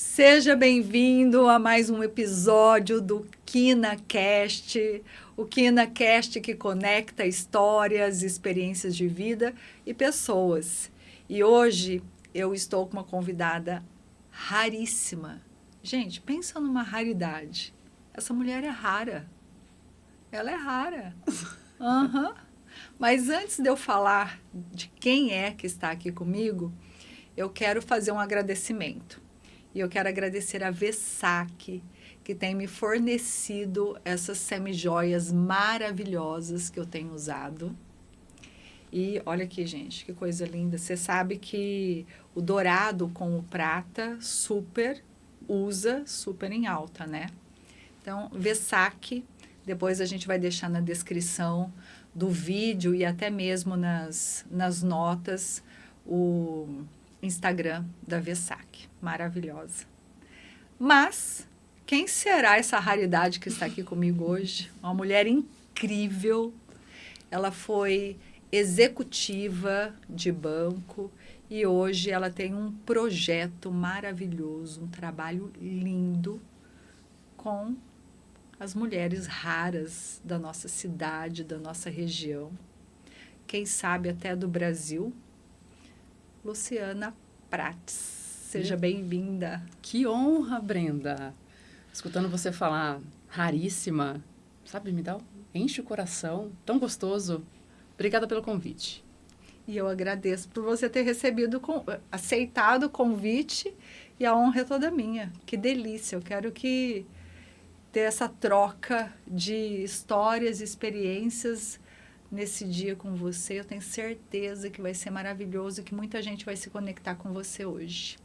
Seja bem-vindo a mais um episódio do KinaCast, o KinaCast que conecta histórias, experiências de vida e pessoas. E hoje eu estou com uma convidada raríssima. Gente, pensa numa raridade. Essa mulher é rara. Ela é rara. Aham. Mas antes de eu falar de quem é que está aqui comigo, eu quero fazer um agradecimento. E eu quero agradecer a Versace, que tem me fornecido essas semijoias maravilhosas que eu tenho usado. E olha aqui, gente, que coisa linda. Você sabe que o dourado com o prata super em alta, né? Então, Versace, depois a gente vai deixar na descrição do vídeo e até mesmo nas notas o Instagram da Versace. Maravilhosa. Mas, quem será essa raridade que está aqui comigo hoje? Uma mulher incrível. Ela foi executiva de banco e hoje ela tem um projeto maravilhoso, um trabalho lindo com as mulheres raras da nossa cidade, da nossa região. Quem sabe até do Brasil. Luciana Prates. Seja bem-vinda. Que honra, Brenda. Escutando você falar raríssima, sabe, enche o coração, tão gostoso. Obrigada pelo convite. E eu agradeço por você ter aceitado o convite e a honra é toda minha. Que delícia, eu quero ter essa troca de histórias e experiências nesse dia com você. Eu tenho certeza que vai ser maravilhoso e que muita gente vai se conectar com você hoje.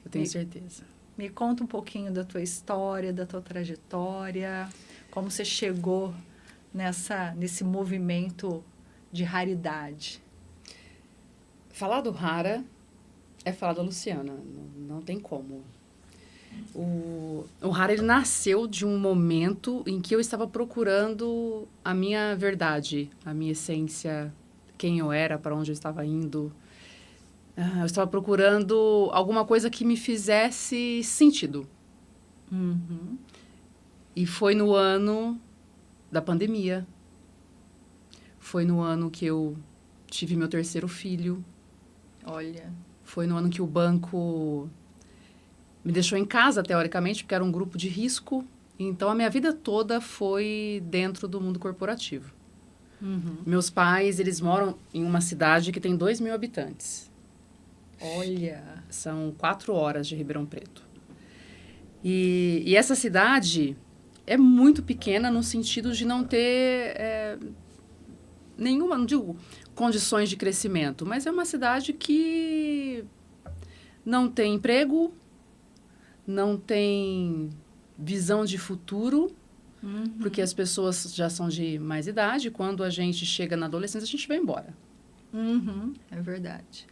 Eu tenho certeza. Me conta um pouquinho da tua história, da tua trajetória, como você chegou nesse movimento de raridade. Falar do Rara é falar da Luciana, não tem como. O Rara, ele nasceu de um momento em que eu estava procurando a minha verdade, a minha essência, quem eu era, para onde eu estava indo. Eu estava procurando alguma coisa que me fizesse sentido. Uhum. E foi no ano da pandemia. Foi no ano que eu tive meu terceiro filho. Olha. Foi no ano que o banco me deixou em casa, teoricamente, porque era um grupo de risco. Então, a minha vida toda foi dentro do mundo corporativo. Uhum. Meus pais, eles moram em uma cidade que tem 2.000 habitantes. Olha. São 4 horas de Ribeirão Preto. E essa cidade é muito pequena no sentido de não ter nenhuma, não digo condições de crescimento, mas é uma cidade que não tem emprego, não tem visão de futuro, porque as pessoas já são de mais idade. Quando a gente chega na adolescência, a gente vai embora. Uhum. É verdade.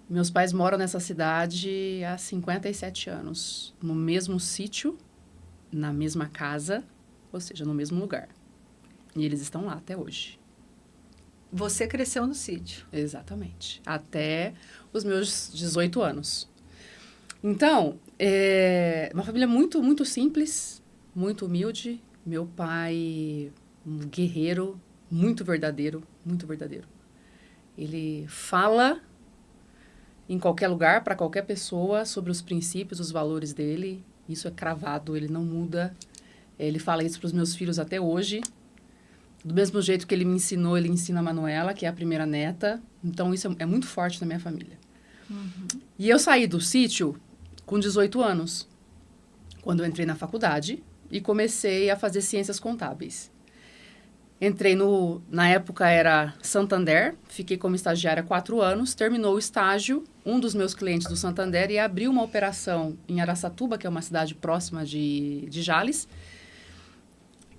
Meus pais moram nessa cidade há 57 anos, no mesmo sítio, na mesma casa, ou seja, no mesmo lugar. E eles estão lá até hoje. Você cresceu no sítio. Exatamente. Até os meus 18 anos. Então, é uma família muito, muito simples, muito humilde. Meu pai, um guerreiro, muito verdadeiro, muito verdadeiro. Ele fala em qualquer lugar, para qualquer pessoa, sobre os princípios, os valores dele. Isso é cravado, ele não muda. Ele fala isso para os meus filhos até hoje. Do mesmo jeito que ele me ensinou, ele ensina a Manuela, que é a primeira neta. Então, isso é muito forte na minha família. Uhum. E eu saí do sítio com 18 anos, quando eu entrei na faculdade e comecei a fazer ciências contábeis. Entrei na época era Santander, fiquei como estagiária 4 anos, terminou o estágio, um dos meus clientes do Santander ia abrir uma operação em Araçatuba, que é uma cidade próxima de Jales,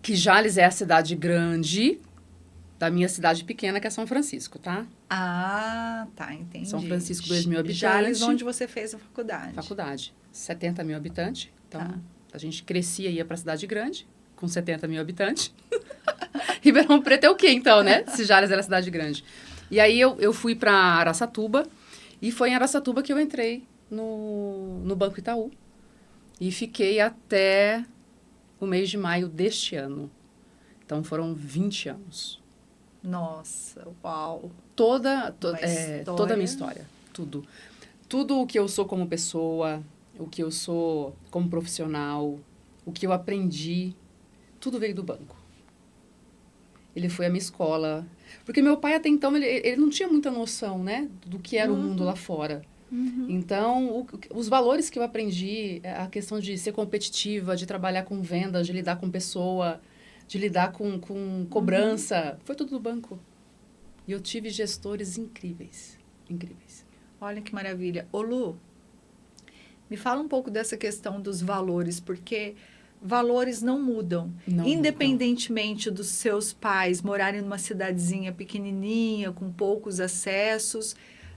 que Jales é a cidade grande da minha cidade pequena, que é São Francisco, tá? Ah, tá, entendi. São Francisco, 2.000 habitantes. Jales, onde você fez a faculdade. Faculdade, 70 mil habitantes, então a gente crescia e ia para a cidade grande, com 70 mil habitantes. Ribeirão Preto é o quê, então, né? Se Jales era cidade grande. E aí eu fui para Araçatuba, e foi em Araçatuba que eu entrei no Banco Itaú. E fiquei até o mês de maio deste ano. Então, foram 20 anos. Nossa, uau. Toda a minha História. história. Tudo. Tudo o que eu sou como pessoa, o que eu sou como profissional, o que eu aprendi, tudo veio do banco. Ele foi a minha escola. Porque meu pai, até então, ele não tinha muita noção, né? Do que era o mundo lá fora. Então, os valores que eu aprendi, a questão de ser competitiva, de trabalhar com vendas, de lidar com pessoa, de lidar com cobrança, foi tudo do banco. E eu tive gestores incríveis, incríveis. Olha que maravilha. Ô Lu, me fala um pouco dessa questão dos valores, porque valores não mudam. Não Independentemente dos seus pais morarem numa cidadezinha pequenininha, com poucos acessos,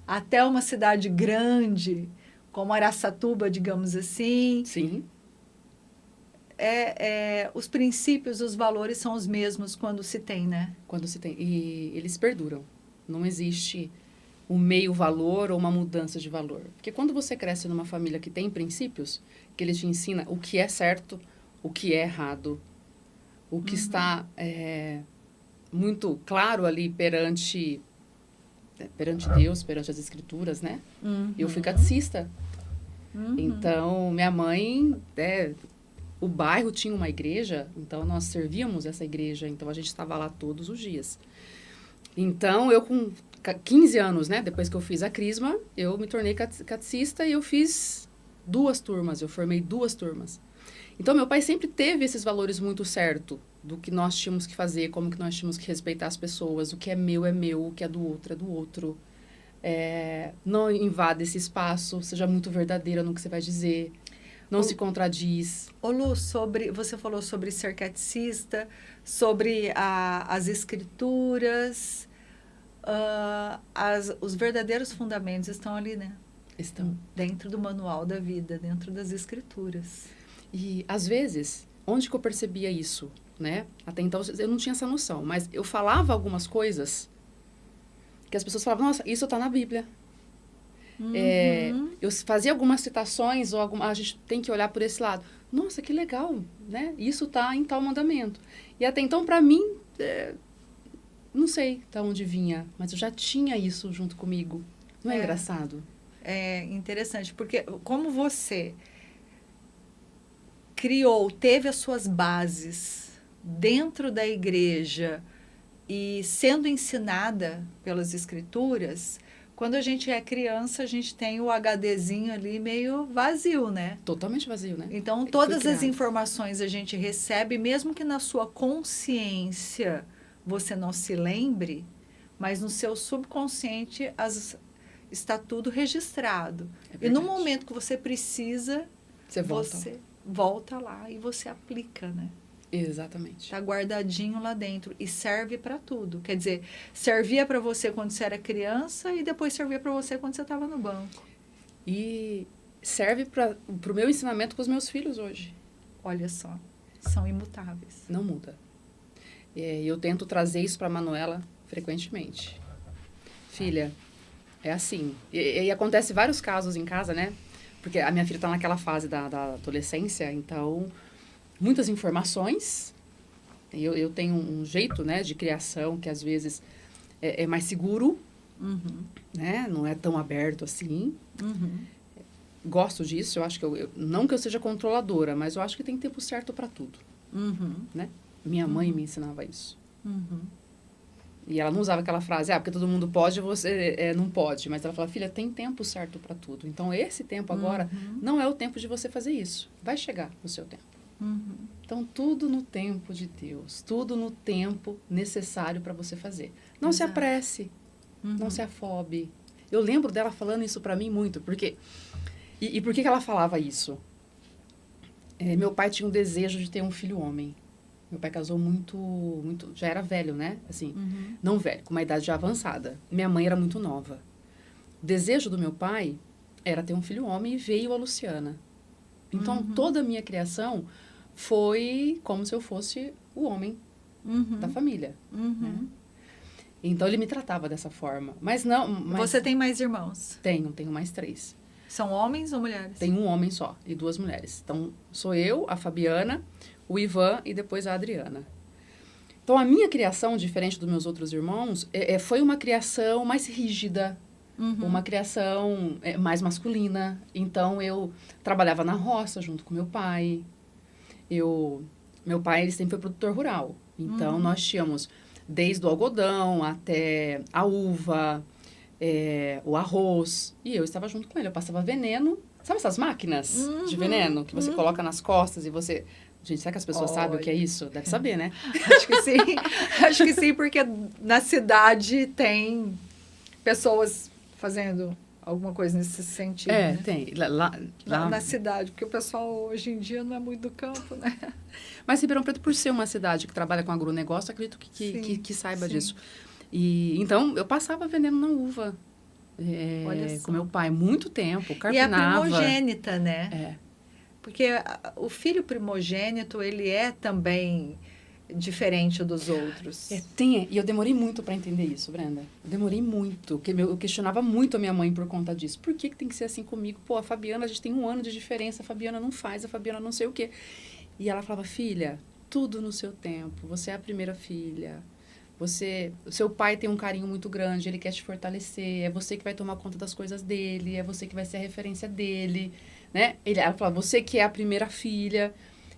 até uma cidade grande, como Araçatuba, digamos assim, Sim, os princípios, os valores são os mesmos quando se tem, né? quando se tem. E eles perduram. Não existe um meio valor ou uma mudança de valor. Porque quando você cresce numa família que tem princípios, que ele te ensina o que é certo, o que é errado, o que está muito claro ali perante Deus, perante as escrituras, né? Eu fui catequista. Então, minha mãe, o bairro tinha uma igreja, então nós servíamos essa igreja, então a gente estava lá todos os dias. Então, eu com 15 anos, né, depois que eu fiz a crisma, eu me tornei catequista e eu fiz 2 turmas, eu formei 2 turmas. Então, meu pai sempre teve esses valores muito certo do que nós tínhamos que fazer, como que nós tínhamos que respeitar as pessoas, o que é meu, o que é do outro é do outro. Não invada esse espaço, seja muito verdadeira no que você vai dizer, não se contradiz. Ô Lu, você falou sobre ser catequista, sobre as escrituras, os verdadeiros fundamentos estão ali, né? Estão. Dentro do manual da vida, dentro das escrituras. E, às vezes, onde que eu percebia isso, né? Até então, eu não tinha essa noção, mas eu falava algumas coisas que as pessoas falavam, nossa, isso está na Bíblia. Eu fazia algumas citações, a gente tem que olhar por esse lado. Nossa, que legal, né? Isso está em tal mandamento. E até então, para mim, não sei de onde vinha, mas eu já tinha isso junto comigo. Não é engraçado? É interessante, porque como você teve as suas bases dentro da igreja e sendo ensinada pelas escrituras, quando a gente é criança, a gente tem o HDzinho ali meio vazio, né? Totalmente vazio, né? Então, todas as informações a gente recebe, mesmo que na sua consciência você não se lembre, mas no seu subconsciente está tudo registrado. E no momento que você precisa, você volta lá e você aplica, né? Exatamente. Está guardadinho lá dentro e serve para tudo. Quer dizer, servia para você quando você era criança e depois servia para você quando você estava no banco. E serve para o meu ensinamento com os meus filhos hoje. Olha só, são imutáveis. Não muda. E eu tento trazer isso para a Manuela frequentemente. Filha, é assim. E acontece vários casos em casa, né? Porque a minha filha está naquela fase da adolescência, então muitas informações. Eu tenho um jeito, né, de criação que às vezes é mais seguro, né? Não é tão aberto assim. Gosto disso. Eu acho que não que eu seja controladora, mas eu acho que tem tempo certo para tudo, né? Minha mãe me ensinava isso. E ela não usava aquela frase, porque todo mundo pode, você não pode. Mas ela falava, filha, tem tempo certo para tudo. Então, esse tempo agora não é o tempo de você fazer isso. Vai chegar o seu tempo. Então, tudo no tempo de Deus. Tudo no tempo necessário para você fazer. Não se apresse. Não se afobe. Eu lembro dela falando isso para mim muito. Porque, e por que ela falava isso? Meu pai tinha um desejo de ter um filho homem. Meu pai casou muito, já era velho, né? Assim, não velho, com uma idade já avançada. Minha mãe era muito nova. O desejo do meu pai era ter um filho homem e veio a Luciana. Então, toda a minha criação foi como se eu fosse o homem da família. Né? Então, ele me tratava dessa forma. Mas não... Você tem mais irmãos? Tenho mais 3. São homens ou mulheres? Tem um homem só e 2 mulheres. Então, sou eu, a Fabiana, o Ivan e depois a Adriana. Então, a minha criação, diferente dos meus outros irmãos, foi uma criação mais rígida, uma criação mais masculina. Então, eu trabalhava na roça junto com meu pai. Meu pai, ele sempre foi produtor rural. Então, nós tínhamos desde o algodão até a uva, o arroz. E eu estava junto com ele. Eu passava veneno. Sabe essas máquinas de veneno que você coloca nas costas e você... Gente, será que as pessoas sabem o que é isso? Deve saber, né? Acho que sim. Acho que sim, porque na cidade tem pessoas fazendo alguma coisa nesse sentido, né? Tem. Na cidade, porque o pessoal hoje em dia não é muito do campo, né? Mas Ribeirão Preto, por ser uma cidade que trabalha com agronegócio, acredito que saiba disso. E, então, eu passava vendendo na uva. Olha só. Com meu pai, muito tempo, E a carpinava. primogênita, né? Porque o filho primogênito, ele é também diferente dos outros. E eu demorei muito para entender isso, Brenda. Eu demorei muito. Eu questionava muito a minha mãe por conta disso. Por que tem que ser assim comigo? Pô, a Fabiana, a gente tem 1 ano de diferença, a Fabiana não faz, a Fabiana não sei o quê. E ela falava, filha, tudo no seu tempo. Você é a primeira filha. O seu pai tem um carinho muito grande, ele quer te fortalecer, é você que vai tomar conta das coisas dele, é você que vai ser a referência dele, né? Ela falava, você que é a primeira filha.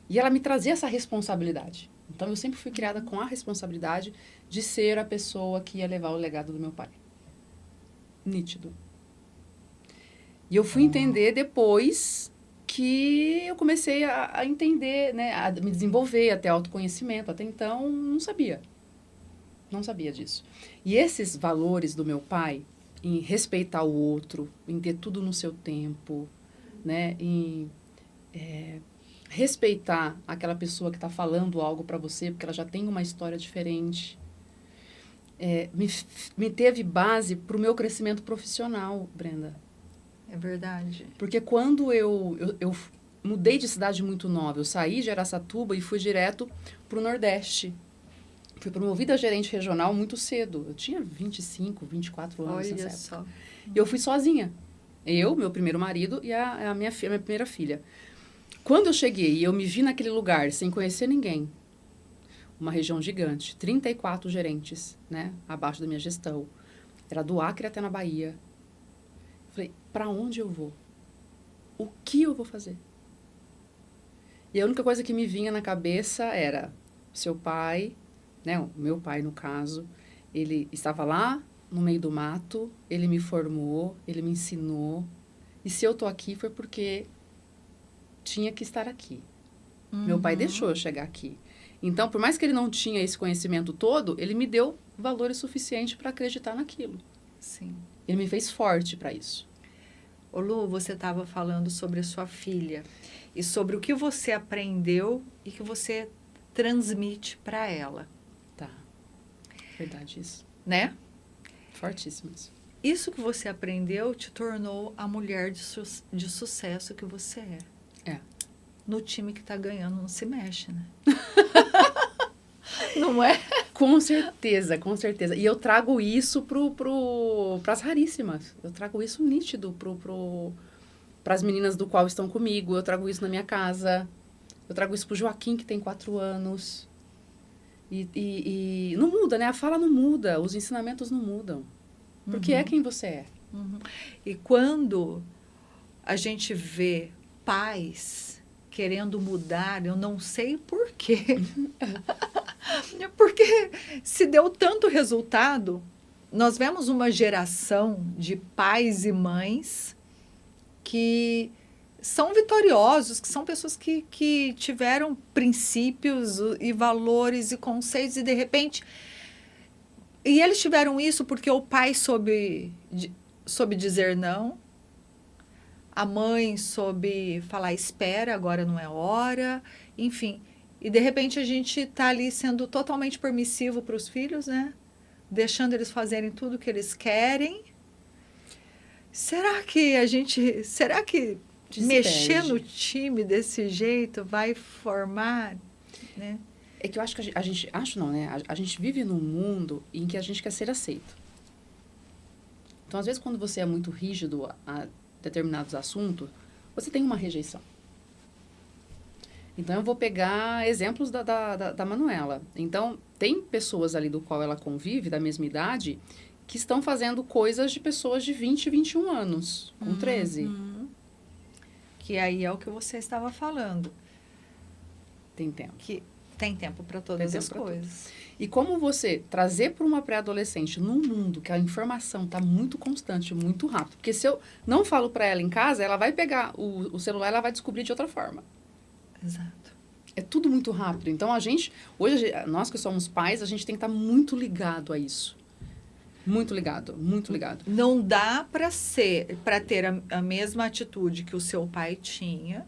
E ela me trazia essa responsabilidade. Então, eu sempre fui criada com a responsabilidade de ser a pessoa que ia levar o legado do meu pai. Nítido. E eu fui entender depois que eu comecei a entender, né? A me desenvolver, até autoconhecimento. Até então, não sabia. Não sabia disso. E esses valores do meu pai, em respeitar o outro, em ter tudo no seu tempo, né? Em respeitar aquela pessoa que está falando algo para você, porque ela já tem uma história diferente, me teve base para o meu crescimento profissional, Brenda. É verdade. Porque quando eu mudei de cidade muito nova, eu saí de Araçatuba e fui direto para o Nordeste. Fui promovida a gerente regional muito cedo. Eu tinha 25, 24 anos nessa época. Só. E eu fui sozinha. Eu, meu primeiro marido e a minha primeira filha. Quando eu cheguei e eu me vi naquele lugar sem conhecer ninguém, uma região gigante, 34 gerentes, né, abaixo da minha gestão. Era do Acre até na Bahia. Eu falei, para onde eu vou? O que eu vou fazer? E a única coisa que me vinha na cabeça era seu pai, né, o meu pai no caso, ele estava lá no meio do mato, ele me formou, ele me ensinou. E se eu tô aqui foi porque tinha que estar aqui. Meu pai deixou eu chegar aqui. Então, por mais que ele não tinha esse conhecimento todo, ele me deu valores suficientes para acreditar naquilo. Sim. Ele me fez forte para isso. Ô Lu, você estava falando sobre a sua filha e sobre o que você aprendeu e que você transmite para ela. Tá. Verdade isso. Né? Fortíssimo isso. Isso que você aprendeu te tornou a mulher de sucesso que você é. No time que tá ganhando não se mexe, né? Não é? Com certeza, com certeza. E eu trago isso pras raríssimas. Eu trago isso nítido pras meninas do qual estão comigo. Eu trago isso na minha casa. Eu trago isso pro Joaquim, que tem 4 anos. E não muda, né? A fala não muda, os ensinamentos não mudam. Porque é quem você é. E quando a gente vê pais querendo mudar, eu não sei por quê. Porque se deu tanto resultado, nós vemos uma geração de pais e mães que são vitoriosos, que são pessoas que tiveram princípios e valores e conceitos e, de repente... E eles tiveram isso porque o pai soube dizer não, a mãe soube falar, espera, agora não é hora, enfim. E, de repente, a gente está ali sendo totalmente permissivo para os filhos, né? Deixando eles fazerem tudo o que eles querem. Será que mexer no time desse jeito vai formar, né? É que eu acho que a gente vive num mundo em que a gente quer ser aceito. Então, às vezes, quando você é muito rígido, determinados assuntos, você tem uma rejeição. Então, eu vou pegar exemplos da Manuela. Então, tem pessoas ali do qual ela convive, da mesma idade, que estão fazendo coisas de pessoas de 20, 21 anos, com 13. Que aí é o que você estava falando. Tem tempo. Que tem tempo para todas Tem as tempo pra coisas. E como você trazer para uma pré-adolescente num mundo que a informação está muito constante, muito rápido. Porque se eu não falo para ela em casa, ela vai pegar o celular, ela vai descobrir de outra forma. Exato. É tudo muito rápido. Então, hoje, nós que somos pais, a gente tem que estar muito ligado a isso. Muito ligado, muito ligado. Não dá para ter a mesma atitude que o seu pai tinha,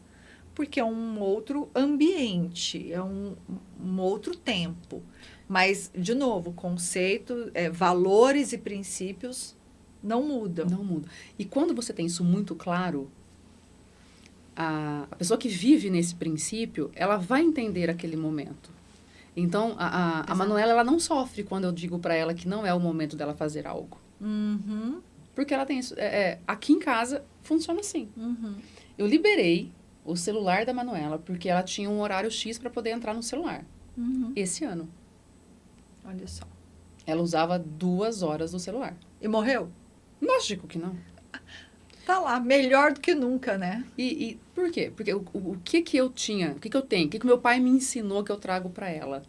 porque é um outro ambiente, é um outro tempo. Mas, de novo, conceito, valores e princípios não mudam. Não muda. E quando você tem isso muito claro, a pessoa que vive nesse princípio, ela vai entender aquele momento. Então, a Manuela, ela não sofre quando eu digo para ela que não é o momento dela fazer algo. Uhum. Porque ela tem isso. Aqui em casa, funciona assim. Uhum. Eu liberei o celular da Manuela porque ela tinha um horário X para poder entrar no celular. Uhum. Esse ano. Olha só. Ela usava 2 horas do celular. E morreu? Lógico que não. Tá lá, melhor do que nunca, né? E por quê? Porque o que eu tinha, o que eu tenho, o que meu pai me ensinou que eu trago para ela?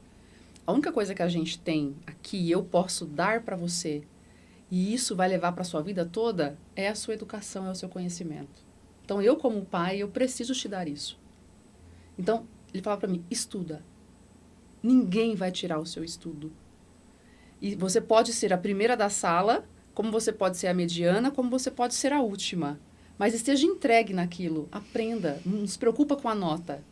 A única coisa que a gente tem aqui, eu posso dar para você, e isso vai levar para sua vida toda, é a sua educação, é o seu conhecimento. Então, eu como pai, eu preciso te dar isso. Então, ele falava para mim, estuda. Ninguém vai tirar o seu estudo. E você pode ser a primeira da sala, como você pode ser a mediana, como você pode ser a última. Mas esteja entregue naquilo, aprenda, não se preocupa com a nota.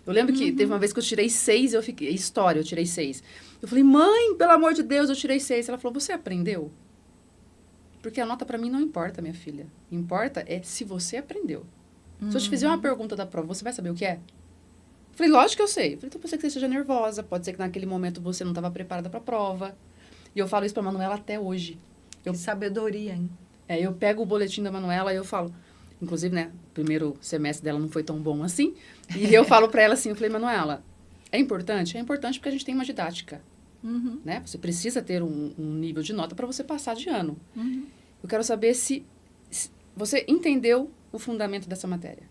Eu lembro que teve uma vez que eu tirei 6, eu tirei 6. Eu falei, mãe, pelo amor de Deus, eu tirei 6. Ela falou, você aprendeu? Porque a nota para mim não importa, minha filha. Importa é se você aprendeu. Se eu te fizer uma pergunta da prova, você vai saber o que é? Eu falei, lógico que eu sei. Eu falei, então pode ser que você esteja nervosa, pode ser que naquele momento você não estava preparada para a prova. E eu falo isso para a Manuela até hoje. Que sabedoria, hein? Eu pego o boletim da Manuela e eu falo... Inclusive, né, o primeiro semestre dela não foi tão bom assim. E eu falo para ela assim, eu falei, Manuela, é importante? É importante porque a gente tem uma didática. Uhum. Né? Você precisa ter um nível de nota para você passar de ano. Uhum. Eu quero saber se você entendeu o fundamento dessa matéria.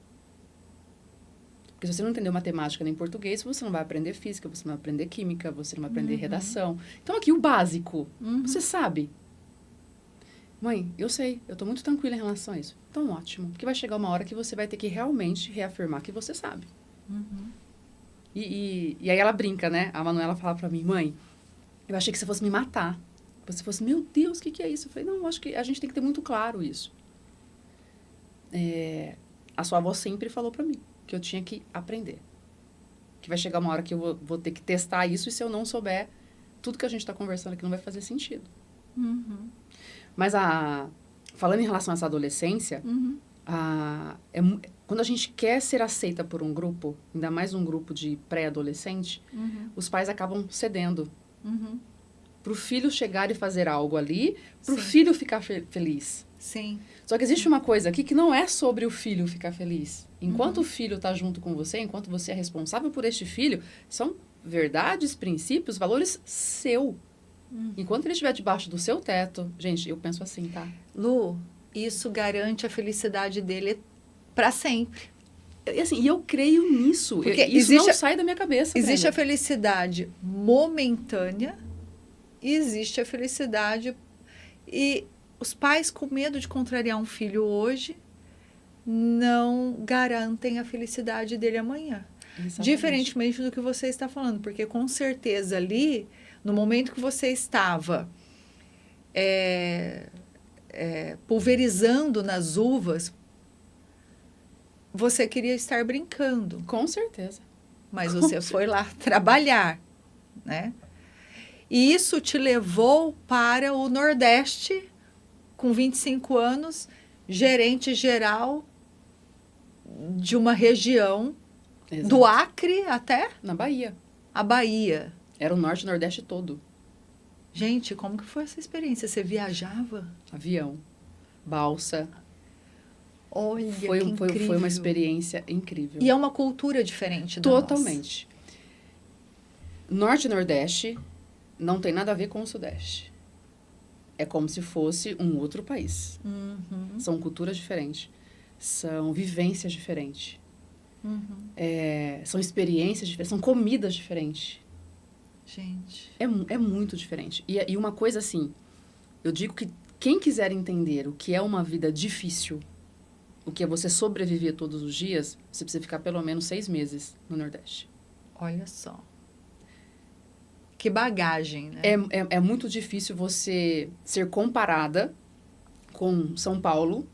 Porque se você não entendeu matemática nem português, você não vai aprender física, você não vai aprender química, você não vai aprender redação. Então, aqui, o básico, você sabe. Mãe, eu sei, eu tô muito tranquila em relação a isso. Então, ótimo. Porque vai chegar uma hora que você vai ter que realmente reafirmar que você sabe. E aí ela brinca, né? A Manuela fala pra mim, mãe, eu achei que você fosse me matar. Você fosse, meu Deus, o que é isso? Eu falei, não, acho que a gente tem que ter muito claro isso. A sua avó sempre falou pra mim que eu tinha que aprender. Que vai chegar uma hora que eu vou ter que testar isso e se eu não souber, tudo que a gente tá conversando aqui não vai fazer sentido. Mas falando em relação a essa adolescência, quando a gente quer ser aceita por um grupo, ainda mais um grupo de pré-adolescente, os pais acabam cedendo. Para o filho chegar e fazer algo ali, para o filho ficar feliz. Sim. Só que existe uma coisa aqui que não é sobre o filho ficar feliz. Enquanto o filho está junto com você, enquanto você é responsável por este filho, são verdades, princípios, valores seu. Enquanto ele estiver debaixo do seu teto... Gente, eu penso assim, tá? Lu, isso garante a felicidade dele para sempre. E eu creio nisso. Porque isso não sai da minha cabeça. Existe velho. a felicidade momentânea e existe a felicidade... E os pais, com medo de contrariar um filho hoje, não garantem a felicidade dele amanhã. Exatamente. Diferentemente do que você está falando. Porque, com certeza, ali... No momento que você estava pulverizando nas uvas, você queria estar brincando. Com certeza. Mas você foi lá trabalhar, né? E isso te levou para o Nordeste, com 25 anos, gerente geral de uma região, Exato. do Acre até Na Bahia. a Bahia. Era o Norte e o Nordeste todo. Gente, como que foi essa experiência? Você viajava? Avião, balsa. Olha, que Foi incrível. uma experiência incrível. E é uma cultura diferente da Totalmente. Norte e Nordeste não tem nada a ver com o Sudeste. É como se fosse um outro país. Uhum. São culturas diferentes. São vivências diferentes. Uhum. São experiências diferentes. São comidas diferentes. Gente. É muito diferente. E uma coisa assim, eu digo que quem quiser entender o que é uma vida difícil, o que é você sobreviver todos os dias, você precisa ficar pelo menos 6 meses no Nordeste. Olha só. Que bagagem, né? É muito difícil você ser comparada com São Paulo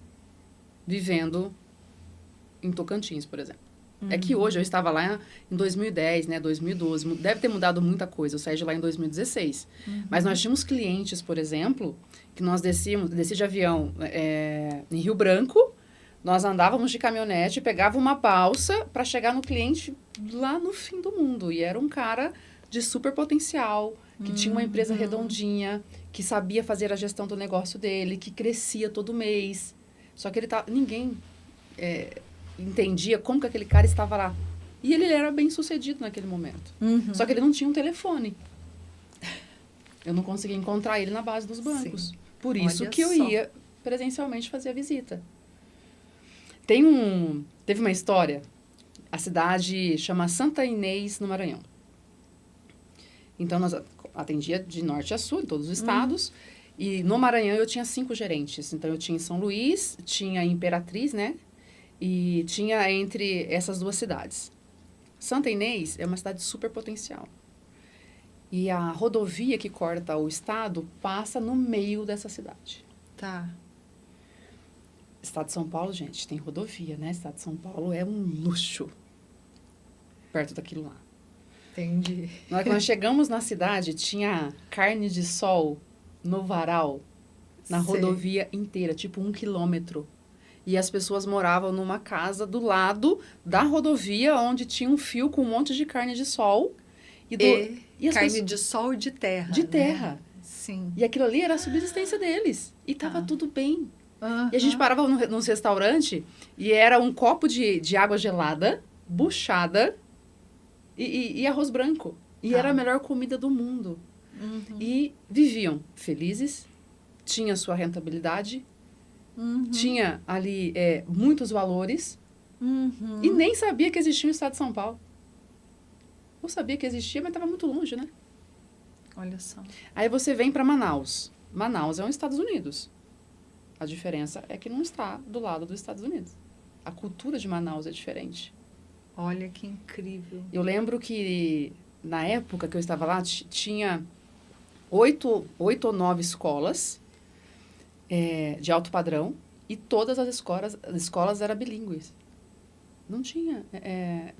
vivendo em Tocantins, por exemplo. É que hoje eu estava lá em 2010, né, 2012. Deve ter mudado muita coisa. Eu saí de lá em 2016. Mas nós tínhamos clientes, por exemplo, que nós desci de avião em Rio Branco, nós andávamos de caminhonete, pegava uma balsa para chegar no cliente lá no fim do mundo. E era um cara de super potencial, que tinha uma empresa redondinha, que sabia fazer a gestão do negócio dele, que crescia todo mês. Só que ninguém entendia como que aquele cara estava lá. E ele era bem sucedido naquele momento. Só que ele não tinha um telefone. Eu não conseguia encontrar ele na base dos bancos. Sim. Por isso Olha que eu só. ia presencialmente fazer a visita. Teve uma história, a cidade chama Santa Inês, no Maranhão. Então, nós atendia de norte a sul, em todos os estados. E no Maranhão eu tinha 5 gerentes. Então, eu tinha em São Luís, tinha em Imperatriz, né? E tinha entre essas 2 cidades. Santa Inês é uma cidade super potencial. E a rodovia que corta o estado passa no meio dessa cidade. Tá. Estado de São Paulo, gente, tem rodovia, né? Estado de São Paulo é um luxo perto daquilo lá. Entendi. Na hora que nós chegamos na cidade, tinha carne de sol no varal, na rodovia inteira, tipo 1 quilômetro. E as pessoas moravam numa casa do lado da rodovia, onde tinha um fio com um monte de carne de sol. E carne de sol e de terra. De terra. Né? Sim. E aquilo ali era a subsistência deles. E tava tudo bem. Uhum. E a gente parava num restaurante e era um copo de água gelada, buchada e arroz branco. E era a melhor comida do mundo. E viviam felizes, tinha sua rentabilidade, tinha ali muitos valores e nem sabia que existia o estado de São Paulo. Eu sabia que existia, mas estava muito longe, né? Olha só. Aí você vem para Manaus. Manaus é um Estados Unidos. A diferença é que não está do lado dos Estados Unidos. A cultura de Manaus é diferente. Olha que incrível. Eu lembro que, na época que eu estava lá, tinha 8 ou 9 escolas de alto padrão e todas as escolas eram bilíngues. Não tinha.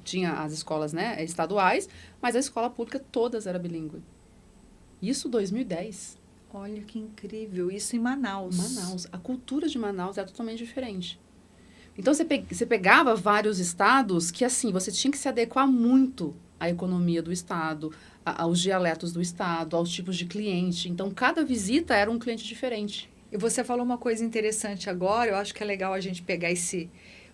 Tinha as escolas, né, estaduais, mas a escola pública todas eram bilíngue. Isso 2010. Olha que incrível. Isso em Manaus. Manaus. A cultura de Manaus é totalmente diferente. Então, você pegava vários estados que, assim, você tinha que se adequar muito à economia do estado, aos dialetos do estado, aos tipos de cliente. Então, cada visita era um cliente diferente. E você falou uma coisa interessante agora, eu acho que é legal a gente pegar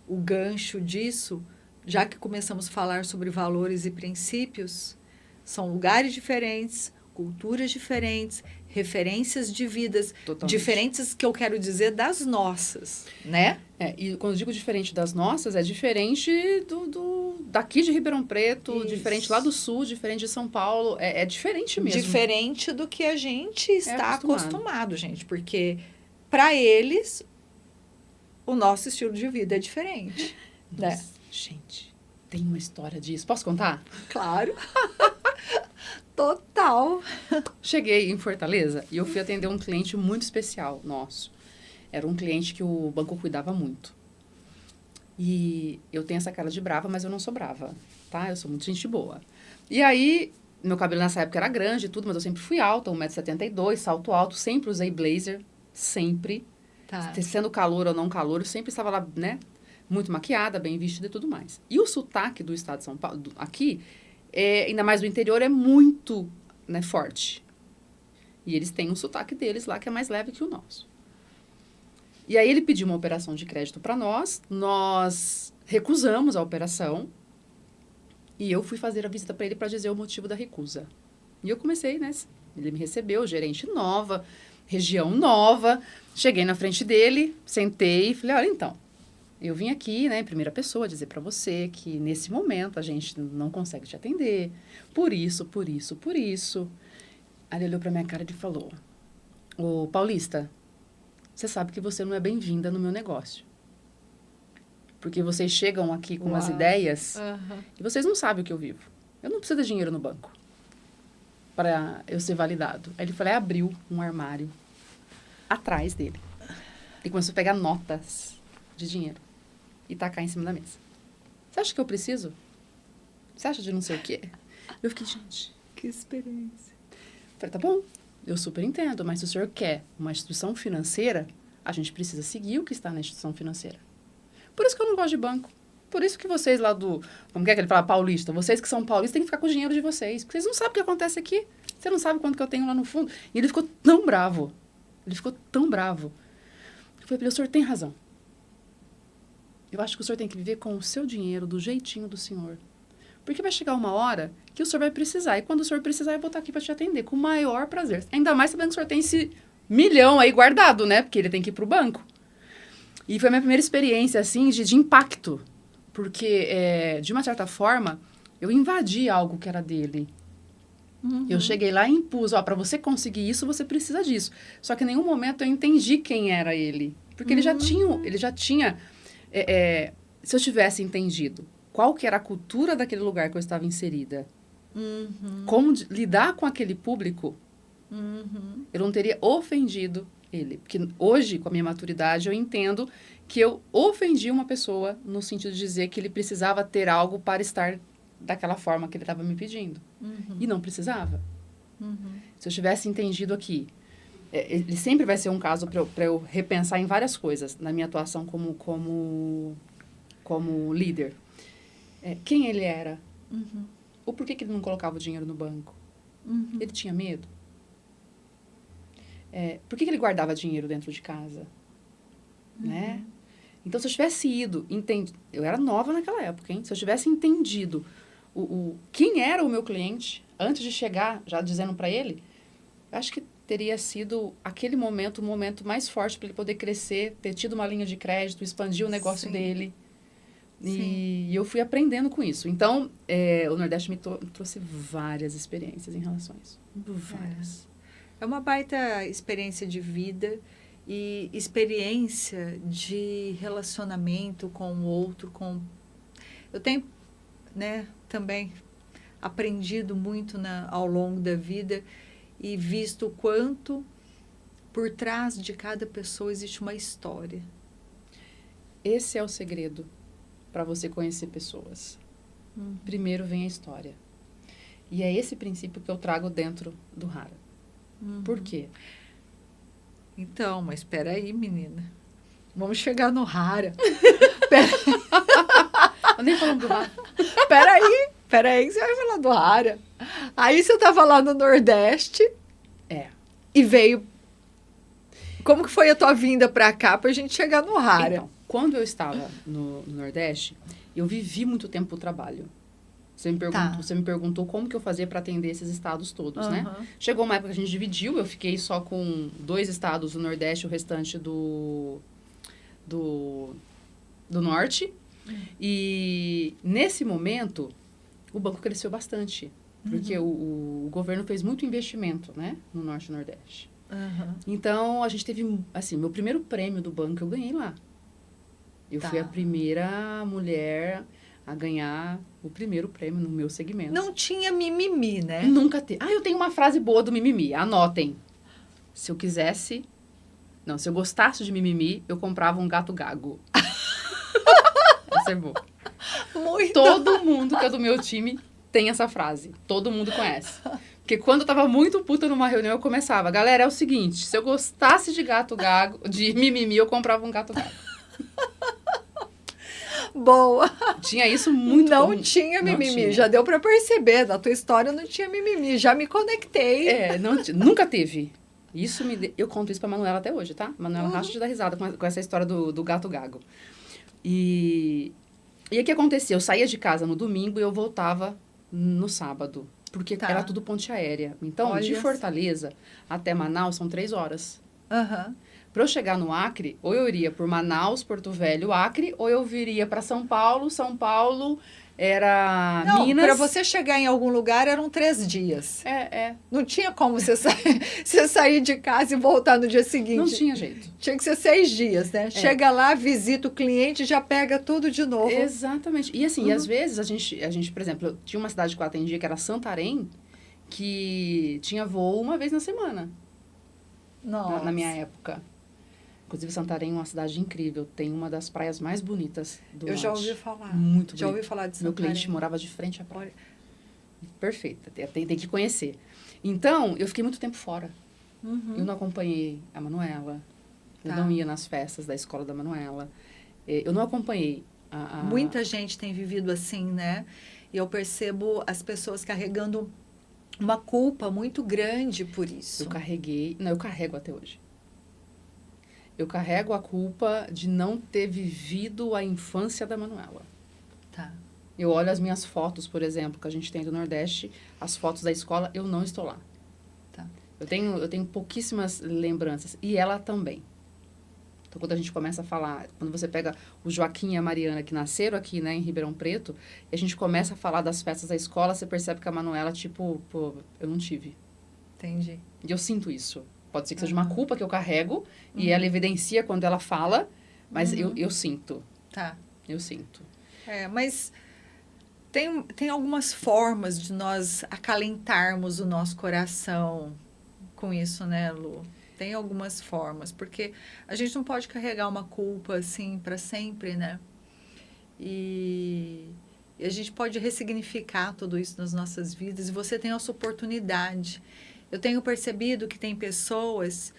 o gancho disso, já que começamos a falar sobre valores e princípios. São lugares diferentes, culturas diferentes, referências de vidas diferentes, que eu quero dizer das nossas, né? E quando eu digo diferente das nossas, é diferente daqui de Ribeirão Preto, isso. Diferente lá do sul, diferente de São Paulo, é diferente mesmo. Diferente do que a gente está acostumado, gente, porque para eles o nosso estilo de vida é diferente. Nossa, né? Gente, tem uma história disso. Posso contar? Claro. Total. Cheguei em Fortaleza e eu fui atender um cliente muito especial nosso. Era um cliente que o banco cuidava muito. E eu tenho essa cara de brava, mas eu não sou brava, tá? Eu sou muito gente boa. E aí, meu cabelo nessa época era grande e tudo, mas eu sempre fui alta, 1,72 m, salto alto, sempre usei blazer, sempre. Tá. Sendo calor ou não calor, eu sempre estava lá, né? Muito maquiada, bem vestida e tudo mais. E o sotaque do estado de São Paulo, aqui, ainda mais do interior, é muito, né, forte. E eles têm um sotaque deles lá que é mais leve que o nosso. E aí ele pediu uma operação de crédito para nós recusamos a operação e eu fui fazer a visita para ele para dizer o motivo da recusa. E eu comecei, né? Ele me recebeu, gerente nova, região nova. Cheguei na frente dele, sentei e falei, olha, então, eu vim aqui, né, em primeira pessoa, dizer para você que nesse momento a gente não consegue te atender. Por isso, por isso, por isso. Aí ele olhou para minha cara e falou, ô Paulista, você sabe que você não é bem-vinda no meu negócio. Porque vocês chegam aqui com umas ideias e vocês não sabem o que eu vivo. Eu não preciso de dinheiro no banco para eu ser validado. Aí ele falou, abriu um armário atrás dele. E começou a pegar notas de dinheiro e tacar em cima da mesa. Você acha que eu preciso? Você acha de não sei o quê? Eu fiquei, gente... Que experiência. Falei, tá bom, eu super entendo, mas se o senhor quer uma instituição financeira, a gente precisa seguir o que está na instituição financeira. Por isso que eu não gosto de banco. Por isso que vocês lá do... Como que ele fala? Paulista. Vocês que são paulistas têm que ficar com o dinheiro de vocês. Porque vocês não sabem o que acontece aqui. Você não sabe quanto que eu tenho lá no fundo. E ele ficou tão bravo. Ele ficou tão bravo. Eu falei, o senhor tem razão. Eu acho que o senhor tem que viver com o seu dinheiro, do jeitinho do senhor. Porque vai chegar uma hora que o senhor vai precisar. E quando o senhor precisar, eu vou estar aqui para te atender. Com o maior prazer. Ainda mais sabendo que o senhor tem esse milhão aí guardado, né? Porque ele tem que ir para o banco. E foi a minha primeira experiência, assim, de impacto. Porque, de uma certa forma, eu invadi algo que era dele. Eu cheguei lá e impus, para você conseguir isso, você precisa disso. Só que em nenhum momento eu entendi quem era ele. Porque ele já tinha se eu tivesse entendido qual que era a cultura daquele lugar que eu estava inserida, como lidar com aquele público, eu não teria ofendido ele. Porque hoje, com a minha maturidade, eu entendo que eu ofendi uma pessoa no sentido de dizer que ele precisava ter algo para estar daquela forma que ele estava me pedindo. E não precisava. Se eu tivesse entendido aqui, ele sempre vai ser um caso para eu repensar em várias coisas na minha atuação como líder. Quem ele era? Ou por que ele não colocava o dinheiro no banco? Ele tinha medo? Por que ele guardava dinheiro dentro de casa? Né? Então, se eu tivesse ido... Eu era nova naquela época, hein? Se eu tivesse entendido quem era o meu cliente, antes de chegar, já dizendo para ele, eu acho que teria sido aquele momento, o momento mais forte para ele poder crescer, ter tido uma linha de crédito, expandir o negócio dele. E eu fui aprendendo com isso. Então, o Nordeste me trouxe várias experiências em relação a isso. Várias. É uma baita experiência de vida e experiência de relacionamento com o outro. Eu tenho, né, também aprendido muito ao longo da vida e visto o quanto por trás de cada pessoa existe uma história. Esse é o segredo para você conhecer pessoas. Primeiro vem a história. E é esse princípio que eu trago dentro do Hara. Por quê? Então, mas espera aí, menina. Vamos chegar no Hara. Eu nem falando do Hara. Espera aí que você vai falar do Hara. Aí você estava lá no Nordeste. E veio... Como que foi a tua vinda para cá para a gente chegar no Hara? Então, quando eu estava no Nordeste, eu vivi muito tempo o trabalho. Você me perguntou como que eu fazia para atender esses estados todos, né? Chegou uma época que a gente dividiu, eu fiquei só com 2 estados do Nordeste, o restante do Norte. E nesse momento, o banco cresceu bastante, porque o governo fez muito investimento, né, no Norte e Nordeste. Então, a gente teve, assim, meu primeiro prêmio do banco eu ganhei lá. Eu fui a primeira mulher a ganhar o primeiro prêmio no meu segmento. Não tinha mimimi, né? Nunca teve. Eu tenho uma frase boa do mimimi. Anotem. Se eu gostasse de mimimi, eu comprava um gato gago. Essa é boa. Muito. Todo mundo que é do meu time tem essa frase. Todo mundo conhece. Porque quando eu tava muito puta numa reunião, eu começava. Galera, é o seguinte. Se eu gostasse de gato gago, de mimimi, eu comprava um gato gago. Boa. Tinha isso muito. Não tinha mimimi. Já deu para perceber. Na tua história não tinha mimimi. Já me conectei. Nunca teve. Eu conto isso pra Manuela até hoje, tá? Manuela racha de dar risada com essa história do gato gago. E o que acontecia? Eu saía de casa no domingo e eu voltava no sábado. Porque Tá. era tudo ponte aérea. Então, de Olha Fortaleza até Manaus são 3 horas. Aham. Para eu chegar no Acre, ou eu iria por Manaus, Porto Velho, Acre, ou eu viria para São Paulo. São Paulo era Não, Minas. para você chegar em algum lugar eram 3 dias. É. Não tinha como você sair de casa e voltar no dia seguinte. Não tinha jeito. Tinha que ser 6 dias, né? Chega lá, visita o cliente, já pega tudo de novo. Exatamente. E assim, às vezes a gente, por exemplo, tinha uma cidade que eu atendia que era Santarém, que tinha voo uma vez na semana, Nossa. na minha época. Inclusive, Santarém é uma cidade incrível. Tem uma das praias mais bonitas do Eu já norte. ouvi falar. Muito Já ouvi bonito. falar de Meu Santarém. cliente morava de frente à praia. Perfeita. Tem que conhecer. Então, eu fiquei muito tempo fora. Eu não acompanhei a Manuela. Eu não ia nas festas da escola da Manuela. Eu não acompanhei Muita gente tem vivido assim, né? E eu percebo as pessoas carregando uma culpa muito grande por isso. Eu carrego até hoje. Eu carrego a culpa de não ter vivido a infância da Manuela. Tá. Eu olho as minhas fotos, por exemplo, que a gente tem do Nordeste, as fotos da escola, eu não estou lá. Tá. Eu tenho pouquíssimas lembranças. E ela também. Então, quando a gente começa a falar, quando você pega o Joaquim e a Mariana, que nasceram aqui, né, em Ribeirão Preto, e a gente começa a falar das festas da escola, você percebe que a Manuela, tipo, pô, eu não tive. Entendi. E eu sinto isso. Pode ser que seja uma culpa que eu carrego, e ela evidencia quando ela fala, mas eu sinto. Tá. Eu sinto. Mas tem algumas formas de nós acalentarmos o nosso coração com isso, né, Lu? Tem algumas formas, porque a gente não pode carregar uma culpa assim para sempre, né? E a gente pode ressignificar tudo isso nas nossas vidas, e você tem essa oportunidade. Eu tenho percebido que tem pessoas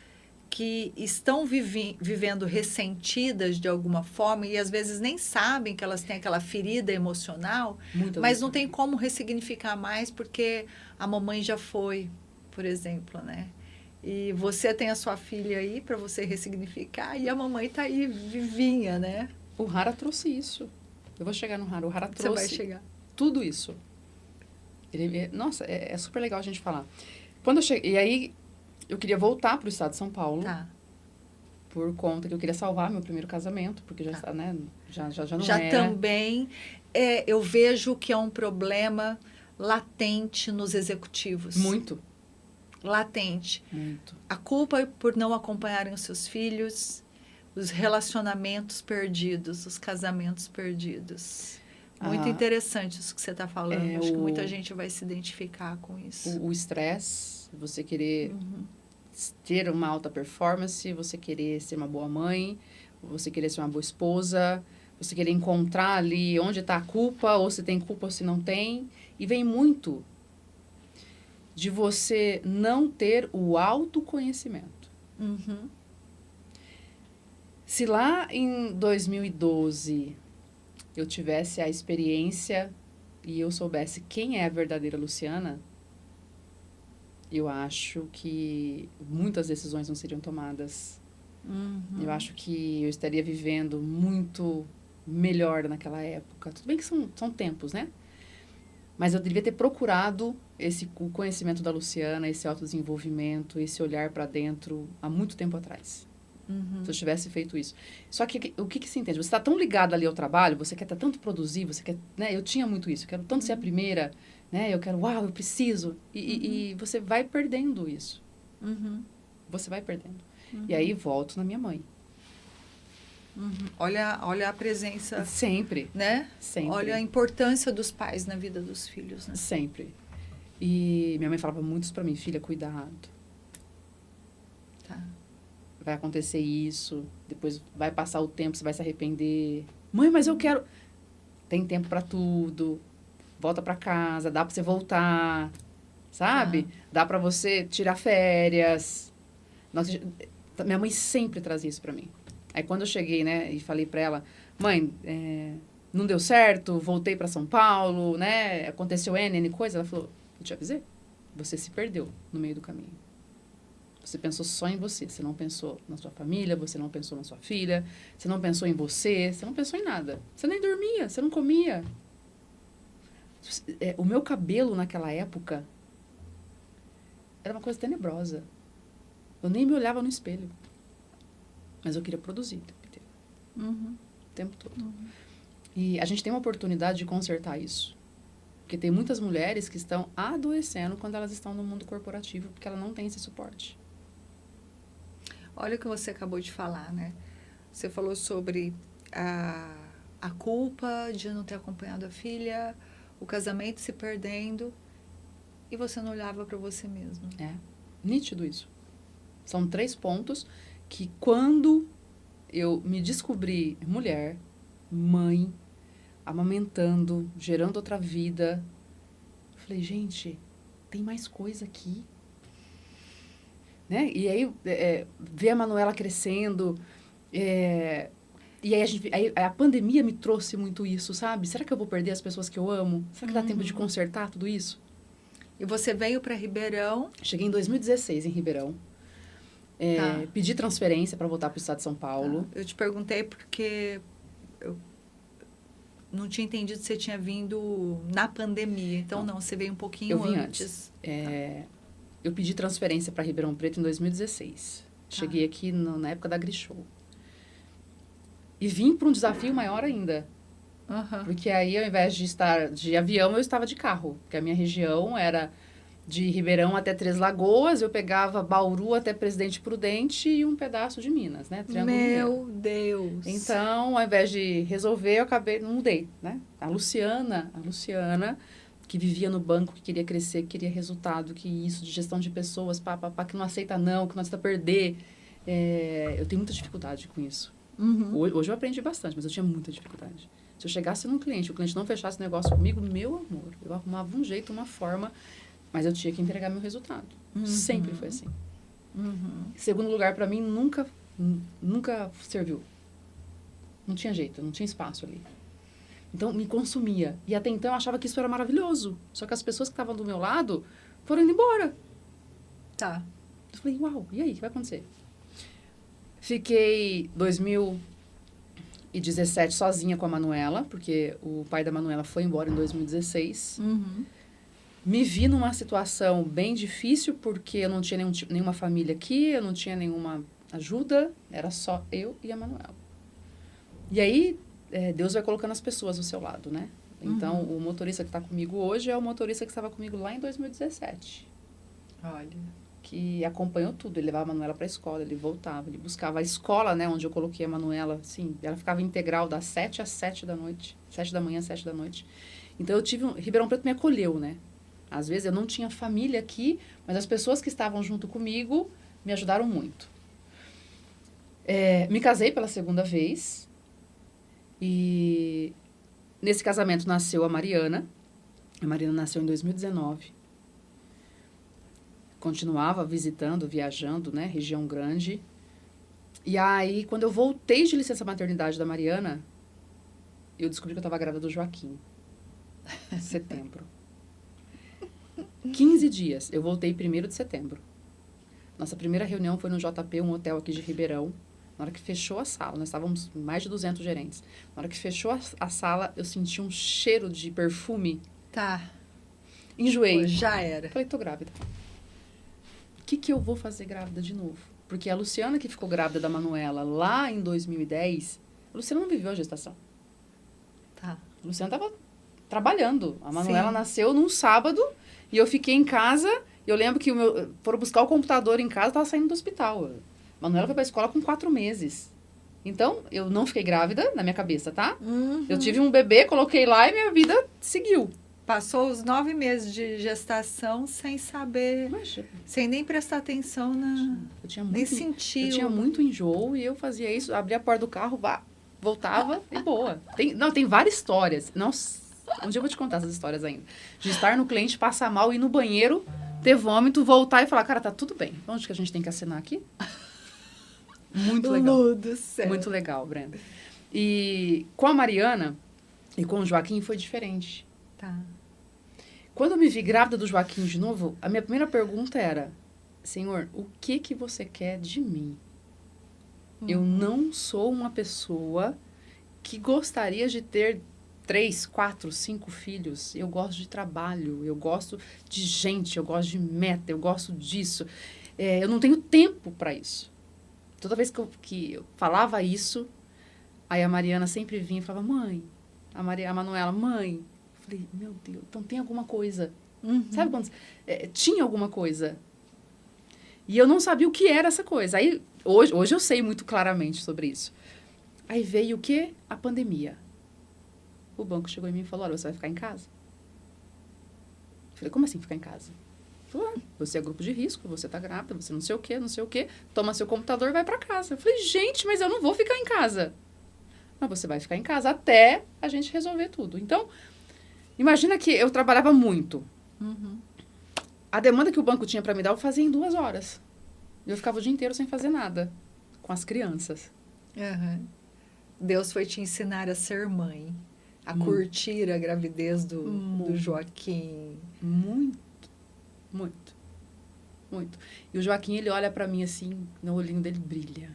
que estão vivendo ressentidas de alguma forma e às vezes nem sabem que elas têm aquela ferida emocional, mas não tem como ressignificar mais porque a mamãe já foi, por exemplo, né? E você tem a sua filha aí para você ressignificar e a mamãe tá aí vivinha, né? O Hara trouxe isso. Eu vou chegar no Hara. O Hara trouxe Você vai chegar. tudo isso. Nossa, é super legal a gente falar. Quando eu cheguei, e aí eu queria voltar para o estado de São Paulo. Tá. Por conta que eu queria salvar meu primeiro casamento, porque já está, né? Já não já era. Também eu vejo que é um problema latente nos executivos. Muito. Latente. Muito. A culpa por não acompanharem os seus filhos, os relacionamentos perdidos, os casamentos perdidos. Muito interessante isso que você está falando. Acho que muita gente vai se identificar com isso. O estresse, você querer ter uma alta performance, você querer ser uma boa mãe, você querer ser uma boa esposa, você querer encontrar ali onde está a culpa, ou se tem culpa ou se não tem. E vem muito de você não ter o autoconhecimento. Se lá em 2012 eu tivesse a experiência e eu soubesse quem é a verdadeira Luciana, eu acho que muitas decisões não seriam tomadas. Eu acho que eu estaria vivendo muito melhor naquela época. Tudo bem que são tempos, né? Mas eu devia ter procurado o conhecimento da Luciana, esse autodesenvolvimento, esse olhar para dentro há muito tempo atrás. Se eu tivesse feito isso. Só que o que se entende? Você está tão ligado ali ao trabalho, você quer tanto produzir, você quer, né? Eu tinha muito isso, eu quero tanto ser a primeira, né? Eu quero, uau, eu preciso. E você vai perdendo isso. Você vai perdendo. E aí volto na minha mãe. Olha a presença. Sempre. Né? Sempre. Olha a importância dos pais na vida dos filhos, né? Sempre. E minha mãe falava muito isso pra mim, filha, cuidado. Tá. Vai acontecer isso, depois vai passar o tempo, você vai se arrepender. Mãe, mas eu quero... Tem tempo pra tudo. Volta pra casa, dá pra você voltar, sabe? Dá pra você tirar férias. Nossa, minha mãe sempre trazia isso pra mim. Aí quando eu cheguei, né, e falei pra ela, mãe, não deu certo, voltei pra São Paulo, né, aconteceu N coisa, ela falou, eu te avisei, você se perdeu no meio do caminho. Você pensou só em você. Você não pensou na sua família, você não pensou na sua filha, você não pensou em você não pensou em nada. Você nem dormia, você não comia. O meu cabelo naquela época era uma coisa tenebrosa. Eu nem me olhava no espelho. Mas eu queria produzir o tempo inteiro. O tempo todo. E a gente tem uma oportunidade de consertar isso. Porque tem muitas mulheres que estão adoecendo quando elas estão no mundo corporativo, porque ela não tem esse suporte. Olha o que você acabou de falar, né? Você falou sobre a culpa de não ter acompanhado a filha, o casamento se perdendo, e você não olhava para você mesmo. É nítido isso. São 3 pontos que quando eu me descobri mulher, mãe, amamentando, gerando outra vida, eu falei, gente, tem mais coisa aqui. Né? E aí, ver a Manuela crescendo, e aí a pandemia me trouxe muito isso, sabe? Será que eu vou perder as pessoas que eu amo? Será que dá tempo de consertar tudo isso? E você veio para Ribeirão? Cheguei em 2016 em Ribeirão. Pedi transferência para voltar para o estado de São Paulo. Eu te perguntei porque eu não tinha entendido que você tinha vindo na pandemia. Então, não, você veio um pouquinho eu vim antes. Eu pedi transferência para Ribeirão Preto em 2016. Cheguei aqui na época da Grishow. E vim para um desafio maior ainda. Porque aí, ao invés de estar de avião, eu estava de carro. Porque a minha região era de Ribeirão até Três Lagoas. Eu pegava Bauru até Presidente Prudente e um pedaço de Minas, né? Triângulo Meu Deus! Então, ao invés de resolver, eu acabei... Não mudei, né? A Luciana, que vivia no banco, que queria crescer, que queria resultado, que isso, de gestão de pessoas, que não aceita não, que não aceita perder. Eu tenho muita dificuldade com isso. Hoje eu aprendi bastante, mas eu tinha muita dificuldade. Se eu chegasse num cliente, o cliente não fechasse negócio comigo, meu amor, eu arrumava um jeito, uma forma, mas eu tinha que entregar meu resultado. Sempre foi assim. Segundo lugar, para mim, nunca serviu. Não tinha jeito, não tinha espaço ali. Então, me consumia. E até então, eu achava que isso era maravilhoso. Só que as pessoas que estavam do meu lado foram indo embora. Tá. Eu falei, uau, e aí, o que vai acontecer? Fiquei 2017 sozinha com a Manuela, porque o pai da Manuela foi embora em 2016. Me vi numa situação bem difícil, porque eu não tinha nenhuma família aqui, eu não tinha nenhuma ajuda, era só eu e a Manuela. E aí, Deus vai colocando as pessoas do seu lado, né? Então, o motorista que está comigo hoje é o motorista que estava comigo lá em 2017. Olha. Que acompanhou tudo. Ele levava a Manuela para a escola, ele voltava, ele buscava a escola, né? Onde eu coloquei a Manuela, assim, ela ficava integral das 7 às 7 da noite. 7 da manhã, 7 da noite. Então, Ribeirão Preto me acolheu, né? Às vezes, eu não tinha família aqui, mas as pessoas que estavam junto comigo me ajudaram muito. Me casei pela segunda vez. E nesse casamento nasceu a Mariana. A Mariana nasceu em 2019. Continuava visitando, viajando, né? Região grande. E aí, quando eu voltei de licença maternidade da Mariana, eu descobri que eu estava grávida do Joaquim. Em setembro. 15 dias. Eu voltei 1º de setembro. Nossa primeira reunião foi no JP, um hotel aqui de Ribeirão. Na hora que fechou a sala, nós estávamos mais de 200 gerentes. Na hora que fechou a sala, eu senti um cheiro de perfume. Tá. Enjoei. Pô, já era. Falei, tô grávida. O que eu vou fazer grávida de novo? Porque a Luciana, que ficou grávida da Manuela lá em 2010, a Luciana não viveu a gestação. Tá. A Luciana estava trabalhando. A Manuela nasceu num sábado e eu fiquei em casa. E eu lembro que foram buscar o computador em casa, estava saindo do hospital. A Manuela foi para a escola com 4 meses. Então, eu não fiquei grávida na minha cabeça, tá? Eu tive um bebê, coloquei lá e minha vida seguiu. Passou os 9 meses de gestação sem saber, sem nem prestar atenção nem sentir. Eu tinha muito enjoo e eu fazia isso, abria a porta do carro, voltava e boa. Tem várias histórias. Nossa, um dia eu vou te contar essas histórias ainda. De estar no cliente, passar mal, ir no banheiro, ter vômito, voltar e falar, cara, tá tudo bem. Onde que a gente tem que assinar aqui? Muito legal. Do céu. Muito legal, Brenda. E com a Mariana e com o Joaquim foi diferente. Tá. Quando eu me vi grávida do Joaquim de novo, a minha primeira pergunta era, Senhor, o que que você quer de mim? Eu não sou uma pessoa que gostaria de ter 3, 4, 5 filhos. Eu gosto de trabalho, eu gosto de gente, eu gosto de meta, eu gosto disso. Eu não tenho tempo para isso. Toda vez que eu falava isso, aí a Mariana sempre vinha e falava, mãe, a Manuela, mãe. Eu falei, meu Deus, então tem alguma coisa. Sabe quando... tinha alguma coisa. E eu não sabia o que era essa coisa. Aí, hoje eu sei muito claramente sobre isso. Aí veio o quê? A pandemia. O banco chegou em mim e falou, olha, você vai ficar em casa. Eu falei, como assim ficar em casa? Ele falou, você é grupo de risco, você tá grávida, você não sei o quê, toma seu computador e vai para casa. Eu falei, gente, mas eu não vou ficar em casa. Mas você vai ficar em casa até a gente resolver tudo. Então, imagina que eu trabalhava muito. A demanda que o banco tinha para me dar, eu fazia em 2 horas. Eu ficava o dia inteiro sem fazer nada, com as crianças. Deus foi te ensinar a ser mãe, a curtir a gravidez do Joaquim. Muito, muito, muito. E o Joaquim, ele olha para mim assim, no olhinho dele brilha.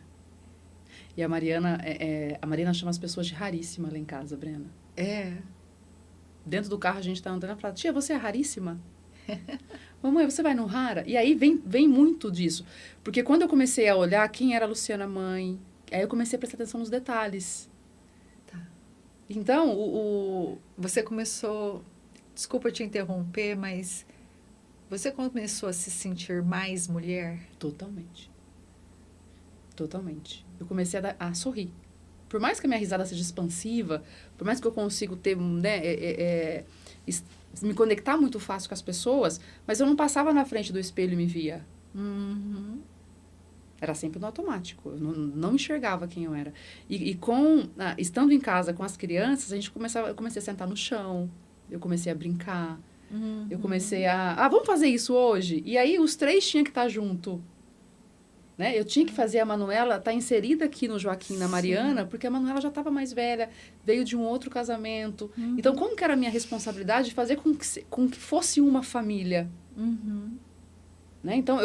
E a Mariana, a Mariana chama as pessoas de raríssima lá em casa, Brena. Dentro do carro a gente tá andando e fala, tia, você é raríssima? Mamãe, você vai no rara? E aí vem muito disso. Porque quando eu comecei a olhar quem era a Luciana mãe, aí eu comecei a prestar atenção nos detalhes. Tá. Então, você começou... Desculpa te interromper, mas você começou a se sentir mais mulher? Totalmente. Totalmente. Eu comecei a sorrir. Por mais que a minha risada seja expansiva, por mais que eu consiga ter, né, me conectar muito fácil com as pessoas, mas eu não passava na frente do espelho e me via. Era sempre no automático. Eu não enxergava quem eu era. E estando em casa com as crianças, eu comecei a sentar no chão, eu comecei a brincar, eu comecei vamos fazer isso hoje? E aí os 3 tinham que estar junto. Né? Eu tinha que fazer a Manuela estar inserida aqui no Joaquim e na Mariana, porque a Manuela já estava mais velha, veio de um outro casamento. Então, como que era a minha responsabilidade de fazer com que fosse uma família? Né? Então,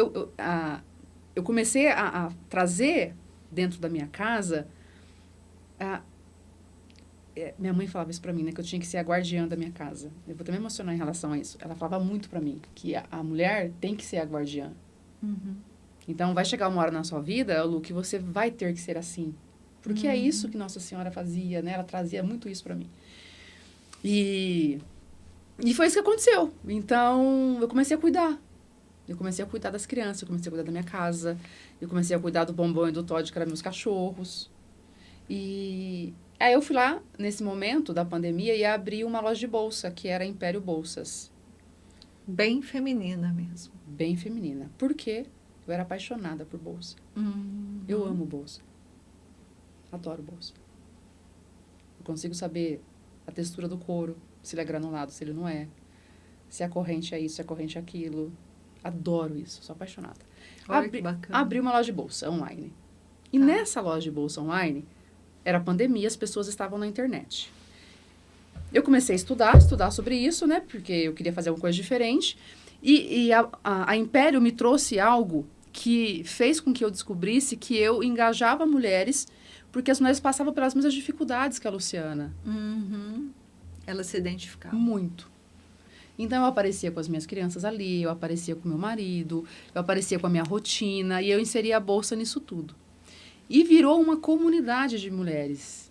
eu comecei a trazer dentro da minha casa... minha mãe falava isso para mim, né? Que eu tinha que ser a guardiã da minha casa. Eu vou até me emocionar em relação a isso. Ela falava muito para mim que a mulher tem que ser a guardiã. Então, vai chegar uma hora na sua vida, Lu, que você vai ter que ser assim. Porque é isso que Nossa Senhora fazia, né? Ela trazia muito isso para mim. E foi isso que aconteceu. Então, eu comecei a cuidar. Eu comecei a cuidar das crianças, eu comecei a cuidar da minha casa, eu comecei a cuidar do Bombom e do Todd, que eram meus cachorros. E aí eu fui lá, nesse momento da pandemia, e abri uma loja de bolsa, que era Império Bolsas. Bem feminina mesmo. Bem feminina. Por quê? Eu era apaixonada por bolsa. Eu amo bolsa. Adoro bolsa. Eu consigo saber a textura do couro, se ele é granulado, se ele não é. Se a corrente é isso, se a corrente é aquilo. Adoro isso, sou apaixonada. Olha que bacana. Abri uma loja de bolsa online. E nessa loja de bolsa online, era pandemia, as pessoas estavam na internet. Eu comecei a estudar sobre isso, né? Porque eu queria fazer alguma coisa diferente. E a Império me trouxe algo que fez com que eu descobrisse que eu engajava mulheres, porque as mulheres passavam pelas mesmas dificuldades que a Luciana. Ela se identificava. Muito. Então, eu aparecia com as minhas crianças ali, eu aparecia com meu marido, eu aparecia com a minha rotina, e eu inseria a bolsa nisso tudo. E virou uma comunidade de mulheres.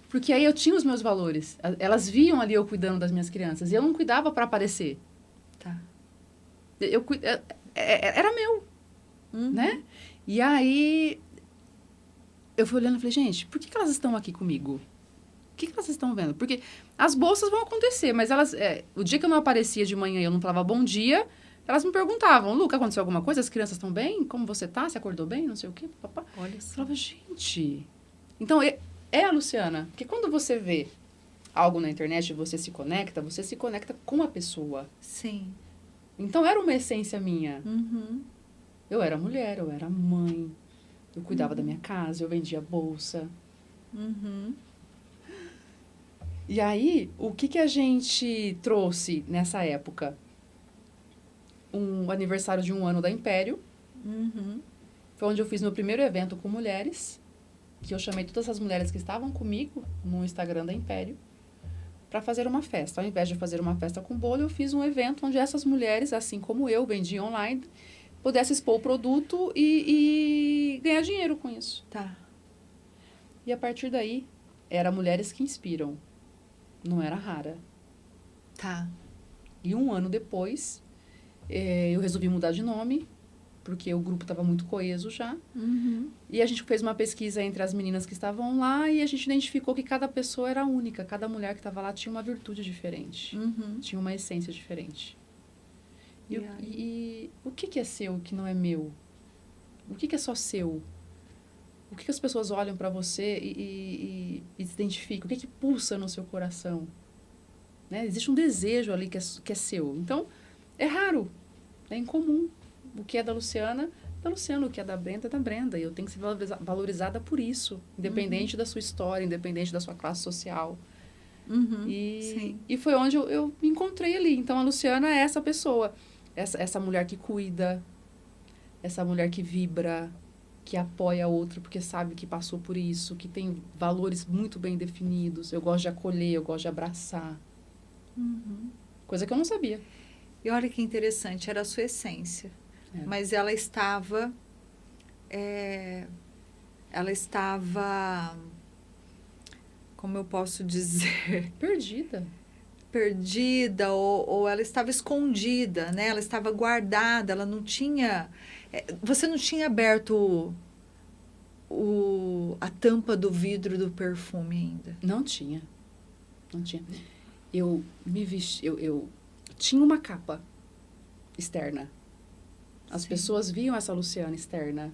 Porque aí eu tinha os meus valores. Elas viam ali eu cuidando das minhas crianças, e eu não cuidava para aparecer. Tá. Era meu, né? E aí, eu fui olhando e falei, gente, por que elas estão aqui comigo? O que elas estão vendo? Porque as bolsas vão acontecer, mas elas... o dia que eu não aparecia de manhã e eu não falava bom dia, elas me perguntavam, Luca, aconteceu alguma coisa? As crianças estão bem? Como você tá? Você acordou bem? Não sei o quê. Papá. Olha só. Eu falava, gente... Então, é a Luciana. Porque quando você vê algo na internet e você se conecta com a pessoa. Sim. Então, era uma essência minha. Eu era mulher, eu era mãe. Eu cuidava da minha casa, eu vendia bolsa. E aí, o que a gente trouxe nessa época? um aniversário de 1 ano da Império. Uhum. Foi onde eu fiz meu primeiro evento com mulheres, que eu chamei todas as mulheres que estavam comigo no Instagram da Império para fazer uma festa. Ao invés de fazer uma festa com bolo, eu fiz um evento onde essas mulheres, assim como eu, vendiam online, pudessem expor o produto e ganhar dinheiro com isso. Tá. E a partir daí, era mulheres que inspiram. Não era rara. Tá. E 1 ano depois, eu resolvi mudar de nome, porque o grupo estava muito coeso já. Uhum. E a gente fez uma pesquisa entre as meninas que estavam lá e a gente identificou que cada pessoa era única. Cada mulher que estava lá tinha uma virtude diferente. Uhum. Tinha uma essência diferente. E E o que é seu que não é meu? O que é só seu? O que as pessoas olham para você e se identificam? O que pulsa no seu coração? Né? Existe um desejo ali que é seu. Então, é raro, é incomum. O que é da Luciana, o que é da Brenda. E eu tenho que ser valorizada por isso, independente da sua história, independente da sua classe social. Uhum. E foi onde eu me encontrei ali. Então, a Luciana é essa pessoa. Essa mulher que cuida, essa mulher que vibra, que apoia a outra porque sabe que passou por isso, que tem valores muito bem definidos. Eu gosto de acolher, eu gosto de abraçar. Uhum. Coisa que eu não sabia. E olha que interessante, era a sua essência. Mas ela estava... como eu posso dizer? Perdida, ou ela estava escondida, né? Ela estava guardada, ela não tinha... Você não tinha aberto a tampa do vidro do perfume ainda? Não tinha. Eu me vesti... Eu tinha uma capa externa. As pessoas viam essa Luciana externa.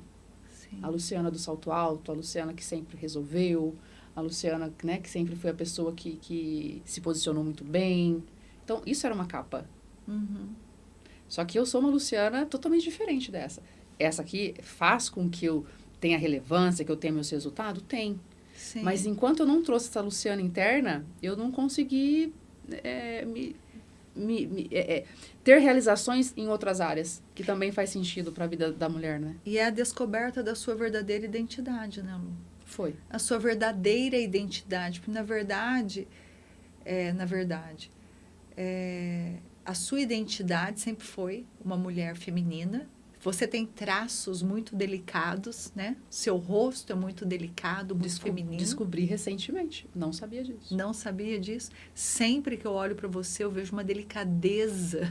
Sim. A Luciana do salto alto, a Luciana que sempre resolveu, a Luciana, né, que sempre foi a pessoa que se posicionou muito bem. Então, isso era uma capa. Uhum. Só que eu sou uma Luciana totalmente diferente dessa. Essa aqui faz com que eu tenha relevância, que eu tenha meus resultados? Tem. Sim. Mas enquanto eu não trouxe essa Luciana interna, eu não consegui ter realizações em outras áreas, que também faz sentido para a vida da mulher, né? E é a descoberta da sua verdadeira identidade, né, Lu? Foi. A sua verdadeira identidade. Porque, na verdade, a sua identidade sempre foi uma mulher feminina. Você tem traços muito delicados, né? Seu rosto é muito delicado, muito feminino. Descobri recentemente. Não sabia disso. Não sabia disso? Sempre que eu olho para você, eu vejo uma delicadeza.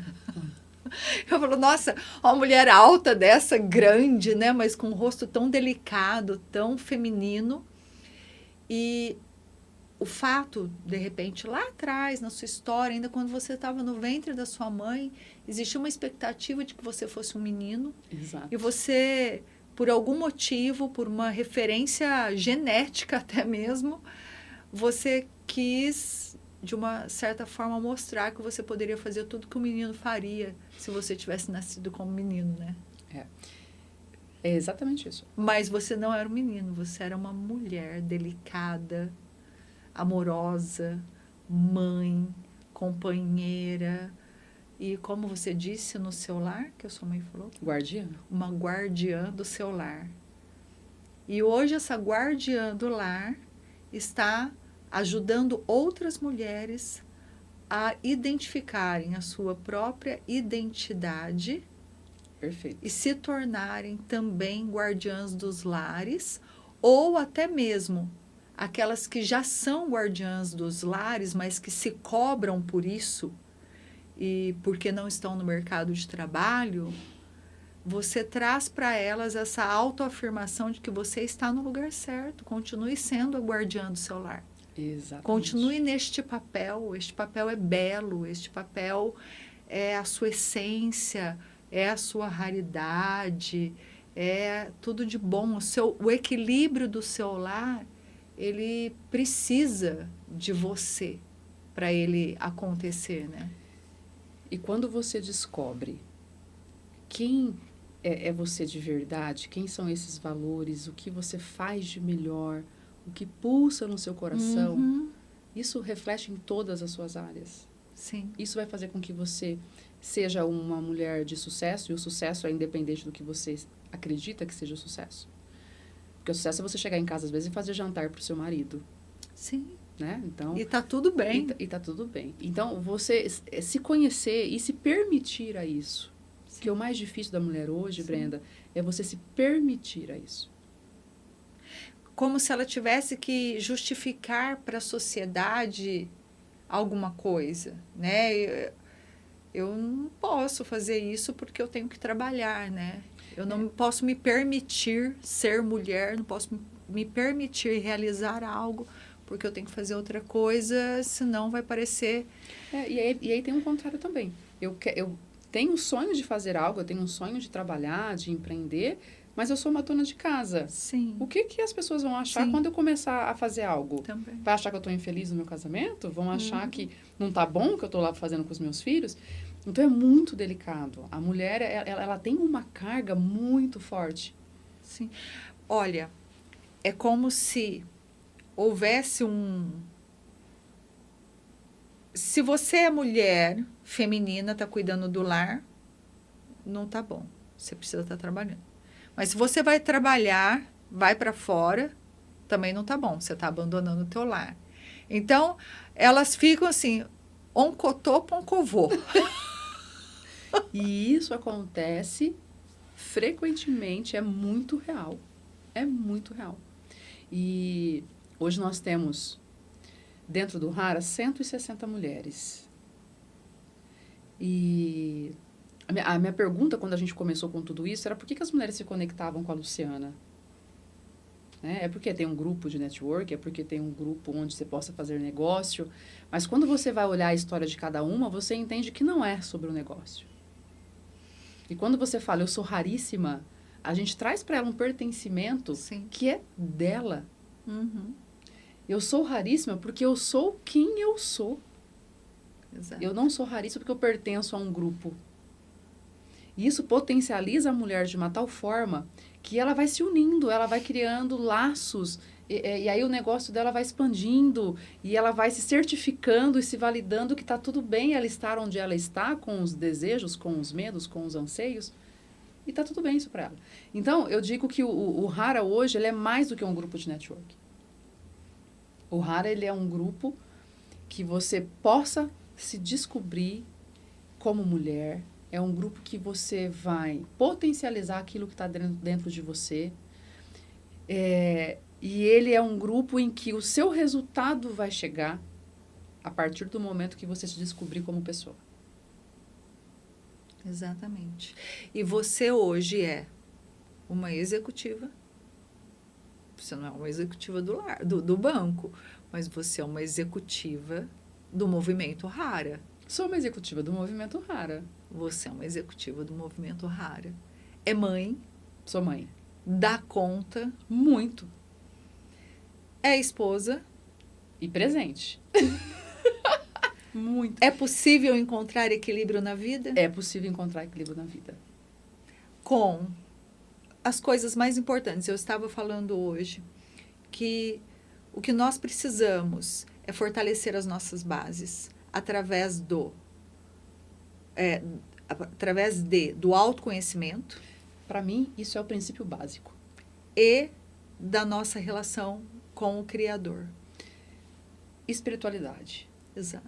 Eu falo, nossa, uma mulher alta dessa, grande, né? Mas com um rosto tão delicado, tão feminino. E o fato, de repente, lá atrás, na sua história, ainda quando você estava no ventre da sua mãe, existia uma expectativa de que você fosse um menino. Exato. E você, por algum motivo, por uma referência genética até mesmo, você quis, de uma certa forma, mostrar que você poderia fazer tudo que um menino faria se você tivesse nascido como menino, né? É exatamente isso. Mas você não era um menino, você era uma mulher delicada, amorosa, mãe, companheira e, como você disse no seu lar, que a sua mãe falou? Guardiã. Uma guardiã do seu lar. E hoje essa guardiã do lar está ajudando outras mulheres a identificarem a sua própria identidade. Perfeito. E se tornarem também guardiãs dos lares, ou até mesmo aquelas que já são guardiãs dos lares, mas que se cobram por isso, e porque não estão no mercado de trabalho, você traz para elas essa autoafirmação de que você está no lugar certo, continue sendo a guardiã do seu lar. Exatamente. Continue neste papel, este papel é belo, este papel é a sua essência, é a sua raridade, é tudo de bom. O equilíbrio do seu lar, ele precisa de você para ele acontecer, né? E quando você descobre quem é você de verdade, quem são esses valores, o que você faz de melhor, o que pulsa no seu coração, isso reflete em todas as suas áreas. Sim. Isso vai fazer com que você seja uma mulher de sucesso, e o sucesso é independente do que você acredita que seja o sucesso. Porque o sucesso é você chegar em casa, às vezes, e fazer jantar para o seu marido, Sim. né? Então, E tá tudo bem. e tá tudo bem. Então, você se conhecer e se permitir a isso. Sim. Que o mais difícil da mulher hoje, Sim. Brenda, é você se permitir a isso. Como se ela tivesse que justificar para a sociedade alguma coisa, né? Eu não posso fazer isso porque eu tenho que trabalhar, né? Eu não posso me permitir ser mulher, não posso me permitir realizar algo porque eu tenho que fazer outra coisa, senão vai parecer... E aí tem um contrário também. Eu tenho um sonho de fazer algo, eu tenho um sonho de trabalhar, de empreender, mas eu sou uma dona de casa. Sim. O que as pessoas vão achar Sim. quando eu começar a fazer algo? Também. Vai achar que eu estou infeliz no meu casamento? Vão achar que não tá bom o que eu estou lá fazendo com os meus filhos? Então, é muito delicado. A mulher, ela tem uma carga muito forte. Sim. Olha, é como se houvesse Se você é mulher feminina, está cuidando do lar, não tá bom. Você precisa estar trabalhando. Mas se você vai trabalhar, vai para fora, também não tá bom. Você está abandonando o teu lar. Então, elas ficam assim, oncotô, poncovô. E isso acontece frequentemente, é muito real. É muito real. E hoje nós temos, dentro do Rara, 160 mulheres. E a minha pergunta, quando a gente começou com tudo isso, era por que as mulheres se conectavam com a Luciana? Né? É porque tem um grupo de network, é porque tem um grupo onde você possa fazer negócio. Mas quando você vai olhar a história de cada uma, você entende que não é sobre o negócio. E quando você fala, eu sou raríssima, a gente traz para ela um pertencimento Sim. que é dela. Uhum. Eu sou raríssima porque eu sou quem eu sou. Exato. Eu não sou raríssima porque eu pertenço a um grupo. E isso potencializa a mulher de uma tal forma que ela vai se unindo, ela vai criando laços. E aí o negócio dela vai expandindo e ela vai se certificando e se validando que está tudo bem ela estar onde ela está, com os desejos, com os medos, com os anseios. E está tudo bem isso para ela. Então, eu digo que o Rara hoje ele é mais do que um grupo de network. O Rara ele é um grupo que você possa se descobrir como mulher. É um grupo que você vai potencializar aquilo que está dentro de você. E ele é um grupo em que o seu resultado vai chegar a partir do momento que você se descobrir como pessoa. Exatamente. E você hoje é uma executiva. Você não é uma executiva do banco, mas você é uma executiva do movimento Rara. Sou uma executiva do movimento Rara. Você é uma executiva do movimento Rara. É mãe. Sou mãe. Dá conta. Muito. É esposa. E presente. Muito. É possível encontrar equilíbrio na vida? É possível encontrar equilíbrio na vida. Com as coisas mais importantes. Eu estava falando hoje que o que nós precisamos é fortalecer as nossas bases através do autoconhecimento. Para mim, isso é o princípio básico. E da nossa relação com o Criador. Espiritualidade. Exato.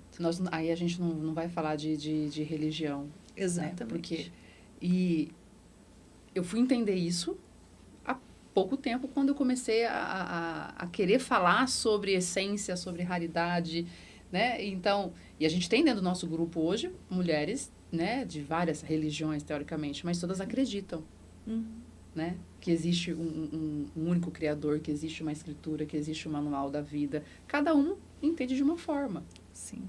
Aí a gente não vai falar de religião. Exatamente. Né? E eu fui entender isso há pouco tempo, quando eu comecei a querer falar sobre essência, sobre raridade, né? Então, e a gente tem dentro do nosso grupo hoje mulheres, né, de várias religiões, teoricamente, mas todas acreditam, né? Que existe um único criador, que existe uma escritura, que existe um manual da vida. Cada um entende de uma forma. Sim.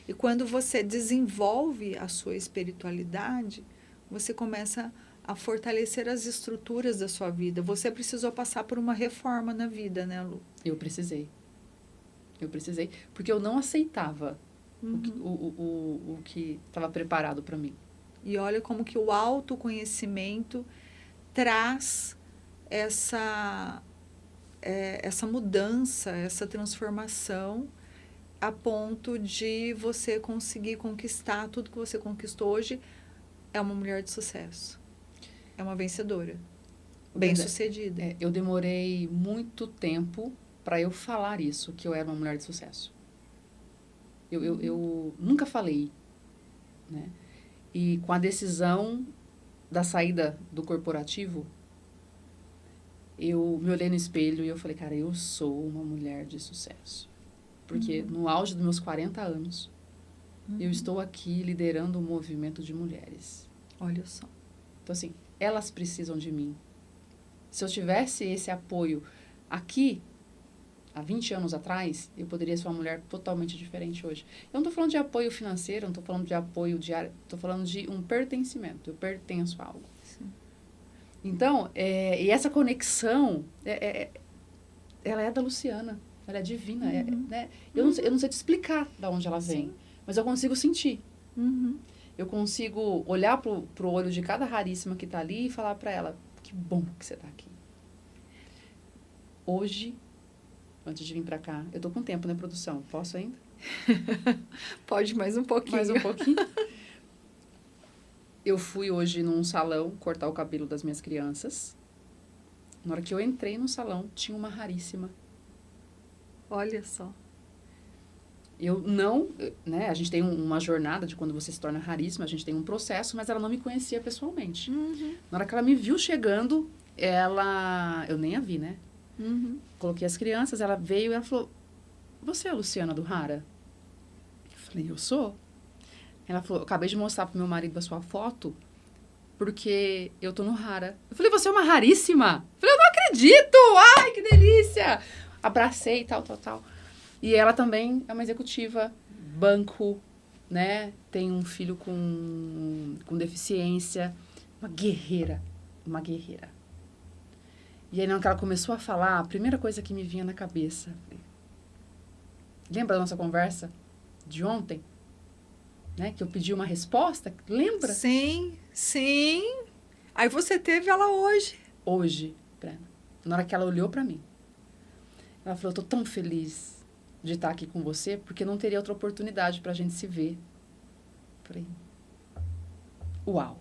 E quando você desenvolve a sua espiritualidade, você começa a fortalecer as estruturas da sua vida. Você precisou passar por uma reforma na vida, né, Lu? Eu precisei, porque eu não aceitava o que estava preparado para mim. E olha como que o autoconhecimento traz essa mudança, essa transformação a ponto de você conseguir conquistar tudo que você conquistou hoje. É uma mulher de sucesso. É uma vencedora. Bem-sucedida. Eu demorei muito tempo para eu falar isso, que eu era uma mulher de sucesso. Eu nunca falei, né? E com a decisão da saída do corporativo, eu me olhei no espelho e eu falei, cara, eu sou uma mulher de sucesso. Porque no auge dos meus 40 anos, eu estou aqui liderando um movimento de mulheres. Olha só. Então, assim, elas precisam de mim. Se eu tivesse esse apoio aqui, há 20 anos atrás, eu poderia ser uma mulher totalmente diferente hoje. Eu não estou falando de apoio financeiro, não estou falando de apoio diário, estou falando de um pertencimento. Eu pertenço a algo. Sim. Então, e essa conexão, ela é da Luciana. Ela é divina. Né? Eu não sei te explicar de onde ela vem, Sim. mas eu consigo sentir. Uhum. Eu consigo olhar pro olho de cada raríssima que está ali e falar para ela, que bom que você está aqui. Hoje, antes de vir para cá, eu tô com tempo, né, produção? Posso ainda? Pode mais um pouquinho. Mais um pouquinho. Eu fui hoje num salão cortar o cabelo das minhas crianças. Na hora que eu entrei no salão, tinha uma raríssima. Olha só. Eu não, né, a gente tem uma jornada de quando você se torna raríssima, a gente tem um processo, mas ela não me conhecia pessoalmente. Na hora que ela me viu chegando, eu nem a vi, né? Coloquei as crianças, ela veio e ela falou, você é a Luciana do Rara? Eu falei, eu sou. Ela falou, eu acabei de mostrar pro meu marido a sua foto, porque eu tô no Rara. Eu falei, você é uma raríssima? Eu falei, eu não acredito! Ai, que delícia! Abracei, tal. E ela também é uma executiva, banco, né? Tem um filho com deficiência. Uma guerreira. E aí, na hora que ela começou a falar, a primeira coisa que me vinha na cabeça... Lembra da nossa conversa de ontem? Né? Que eu pedi uma resposta? Lembra? Sim. Aí você teve ela hoje. Hoje, Brena. Na hora que ela olhou pra mim. Ela falou, eu tô tão feliz de estar aqui com você, porque não teria outra oportunidade pra gente se ver. Falei, uau.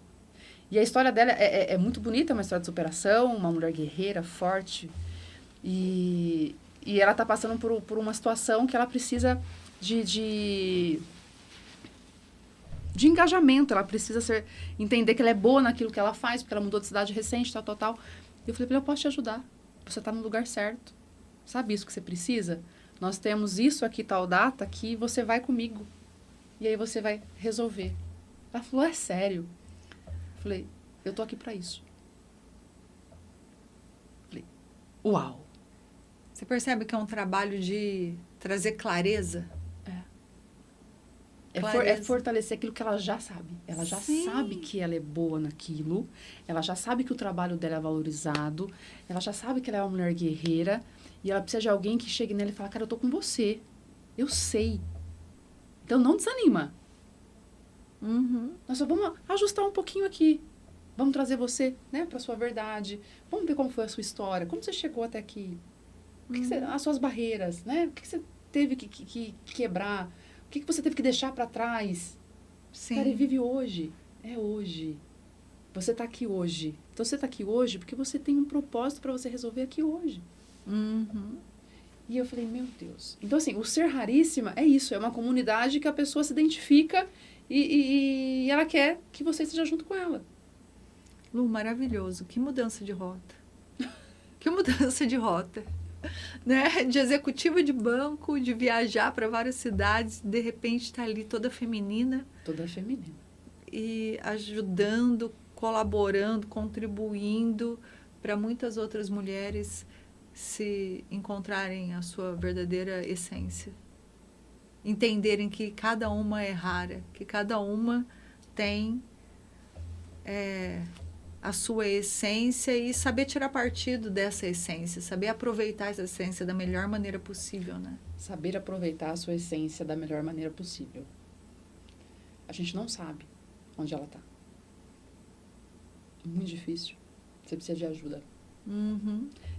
E a história dela é muito bonita, é uma história de superação, uma mulher guerreira, forte. E ela tá passando por uma situação que ela precisa de engajamento, ela precisa entender que ela é boa naquilo que ela faz, porque ela mudou de cidade recente, tal. E eu falei pra ela, eu posso te ajudar. Você tá no lugar certo. Sabe isso que você precisa? Nós temos isso aqui, tal data, que você vai comigo. E aí você vai resolver. Ela falou, é sério? Eu falei, eu tô aqui pra isso. Eu falei, uau. Você percebe que é um trabalho de trazer clareza? É fortalecer aquilo que ela já sabe. Ela já sabe que ela é boa naquilo. Ela já sabe que o trabalho dela é valorizado. Ela já sabe que ela é uma mulher guerreira. E ela precisa de alguém que chegue nela e fale, cara, eu tô com você. Eu sei. Então, não desanima. Nós só vamos ajustar um pouquinho aqui. Vamos trazer você, né, pra sua verdade. Vamos ver como foi a sua história. Como você chegou até aqui. As suas barreiras, né? O que você teve que quebrar. O que você teve que deixar para trás? Sim. Cara, e vive hoje. É hoje. Você tá aqui hoje. Então, você tá aqui hoje porque você tem um propósito para você resolver aqui hoje. E eu falei, meu Deus. Então, assim, o ser raríssima é isso. É uma comunidade que a pessoa se identifica e ela quer que você esteja junto com ela. Lu, maravilhoso. Que mudança de rota. Que mudança de rota. Né? De executiva de banco, de viajar para várias cidades, de repente está ali toda feminina. Toda feminina. E ajudando, colaborando, contribuindo para muitas outras mulheres se encontrarem a sua verdadeira essência. Entenderem que cada uma é rara, que cada uma tem a sua essência e saber tirar partido dessa essência, saber aproveitar essa essência da melhor maneira possível, né? Saber aproveitar a sua essência da melhor maneira possível. A gente não sabe onde ela está. Muito difícil. Você precisa de ajuda.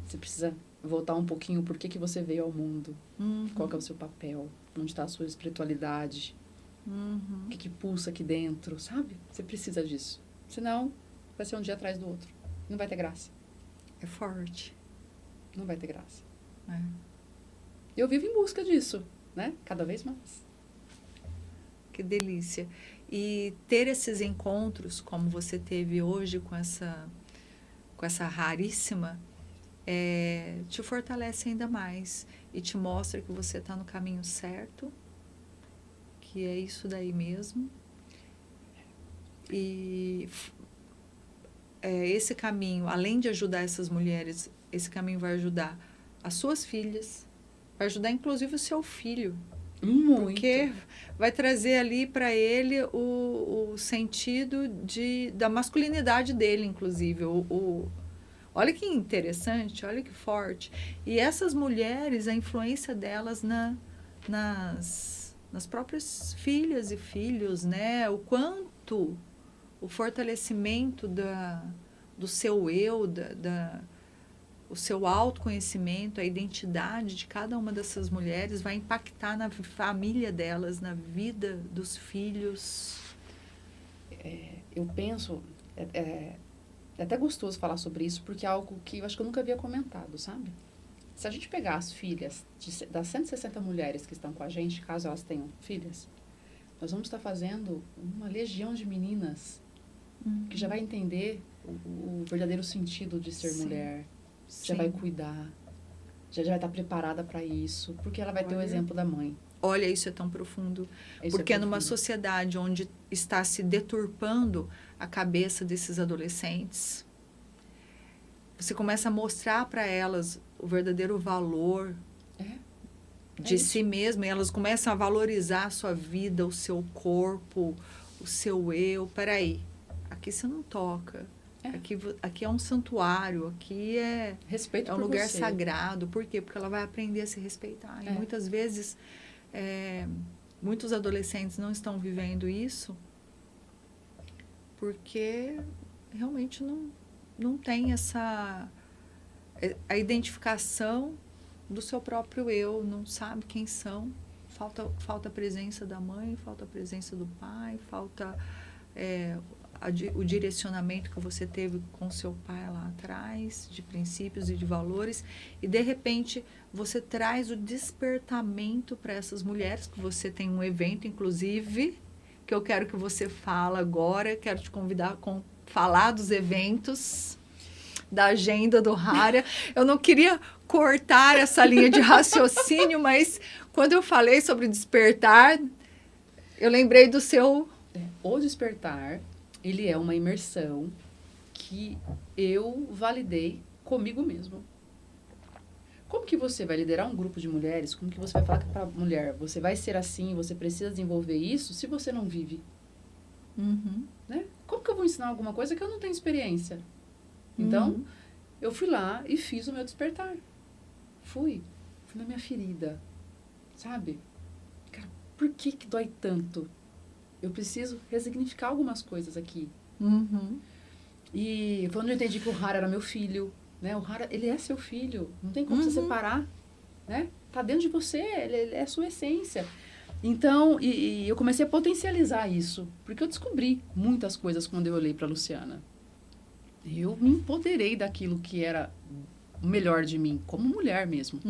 Você precisa voltar um pouquinho por que você veio ao mundo. Qual que é o seu papel. onde está a sua espiritualidade, o que pulsa aqui dentro, sabe? Você precisa disso. Senão, vai ser um dia atrás do outro. Não vai ter graça. É forte. Não vai ter graça. É. Eu vivo em busca disso, né? Cada vez mais. Que delícia. E ter esses encontros, como você teve hoje com essa raríssima, te fortalece ainda mais e te mostra que você está no caminho certo, que é isso daí mesmo. E esse caminho, além de ajudar essas mulheres, esse caminho vai ajudar as suas filhas, vai ajudar inclusive o seu filho. Muito. Porque vai trazer ali para ele o sentido da masculinidade dele, inclusive. Olha que interessante, olha que forte. E essas mulheres, a influência delas nas próprias filhas e filhos, né? O quanto o fortalecimento do seu eu, o seu autoconhecimento, a identidade de cada uma dessas mulheres vai impactar na família delas, na vida dos filhos. Eu penso, é até gostoso falar sobre isso, porque é algo que eu acho que eu nunca havia comentado, sabe? Se a gente pegar as filhas das 160 mulheres que estão com a gente, caso elas tenham filhas, nós vamos estar fazendo uma legião de meninas que já vai entender o verdadeiro sentido de ser mulher, já vai cuidar, já vai estar preparada para isso, porque ela vai ter o exemplo da mãe. Olha, isso é tão profundo. Porque numa sociedade onde está se deturpando a cabeça desses adolescentes, você começa a mostrar para elas o verdadeiro valor de si mesma, e elas começam a valorizar a sua vida, o seu corpo, o seu eu. Peraí, aqui você não toca. Aqui é um santuário, aqui é um lugar sagrado. Por quê? Porque ela vai aprender a se respeitar. E muitas vezes, muitos adolescentes não estão vivendo isso porque realmente não tem a identificação do seu próprio eu, não sabe quem são. Falta a presença da mãe, falta a presença do pai, falta o direcionamento que você teve com seu pai lá atrás, de princípios e de valores, e de repente você traz o despertamento para essas mulheres, que você tem um evento, inclusive, que eu quero que você fale agora, quero te convidar a falar dos eventos, da agenda do Hara. Eu não queria cortar essa linha de raciocínio, mas quando eu falei sobre despertar, eu lembrei do seu... O despertar, ele é uma imersão que eu validei comigo mesmo. Como que você vai liderar um grupo de mulheres? Como que você vai falar para a mulher, você vai ser assim, você precisa desenvolver isso, se você não vive? Né? Como que eu vou ensinar alguma coisa que eu não tenho experiência? Então, eu fui lá e fiz o meu despertar. Fui na minha ferida, sabe? Cara, por que dói tanto? Eu preciso resignificar algumas coisas aqui. E quando eu entendi que o Hara era meu filho, né? O Hara, ele é seu filho. Não tem como você separar, né? Tá dentro de você, ele é a sua essência. Então, e eu comecei a potencializar isso. Porque eu descobri muitas coisas quando eu olhei para a Luciana. Eu me empoderei daquilo que era o melhor de mim, como mulher mesmo.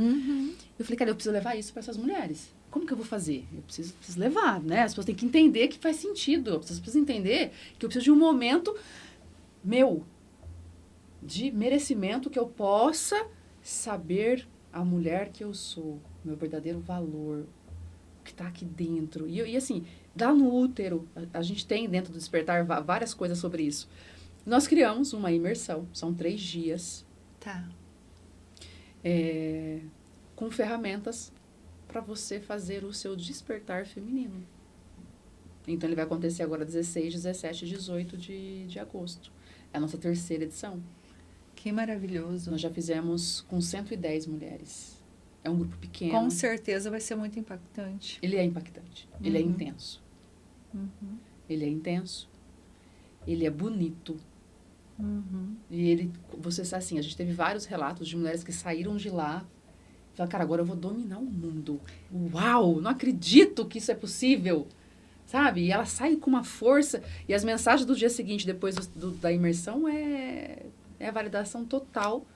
Eu falei, cara, eu preciso levar isso para essas mulheres. Como que eu vou fazer? Eu preciso levar, né? As pessoas têm que entender que faz sentido. As pessoas precisam entender que eu preciso de um momento meu, de merecimento, que eu possa saber a mulher que eu sou, meu verdadeiro valor, o que está aqui dentro. E assim, lá no útero, a gente tem dentro do Despertar várias coisas sobre isso. Nós criamos uma imersão, são 3 dias. Com ferramentas para você fazer o seu despertar feminino. Então, ele vai acontecer agora 16, 17 e 18 de agosto. É a nossa 3ª edição. Que maravilhoso. Nós já fizemos com 110 mulheres. É um grupo pequeno. Com certeza vai ser muito impactante. Ele é impactante. Ele é intenso. Ele é intenso. Ele é bonito. E você sabe assim, a gente teve vários relatos de mulheres que saíram de lá Fala, cara, agora eu vou dominar o mundo. Uau, não acredito que isso é possível. Sabe? E ela sai com uma força. E as mensagens do dia seguinte, depois da imersão, é a validação total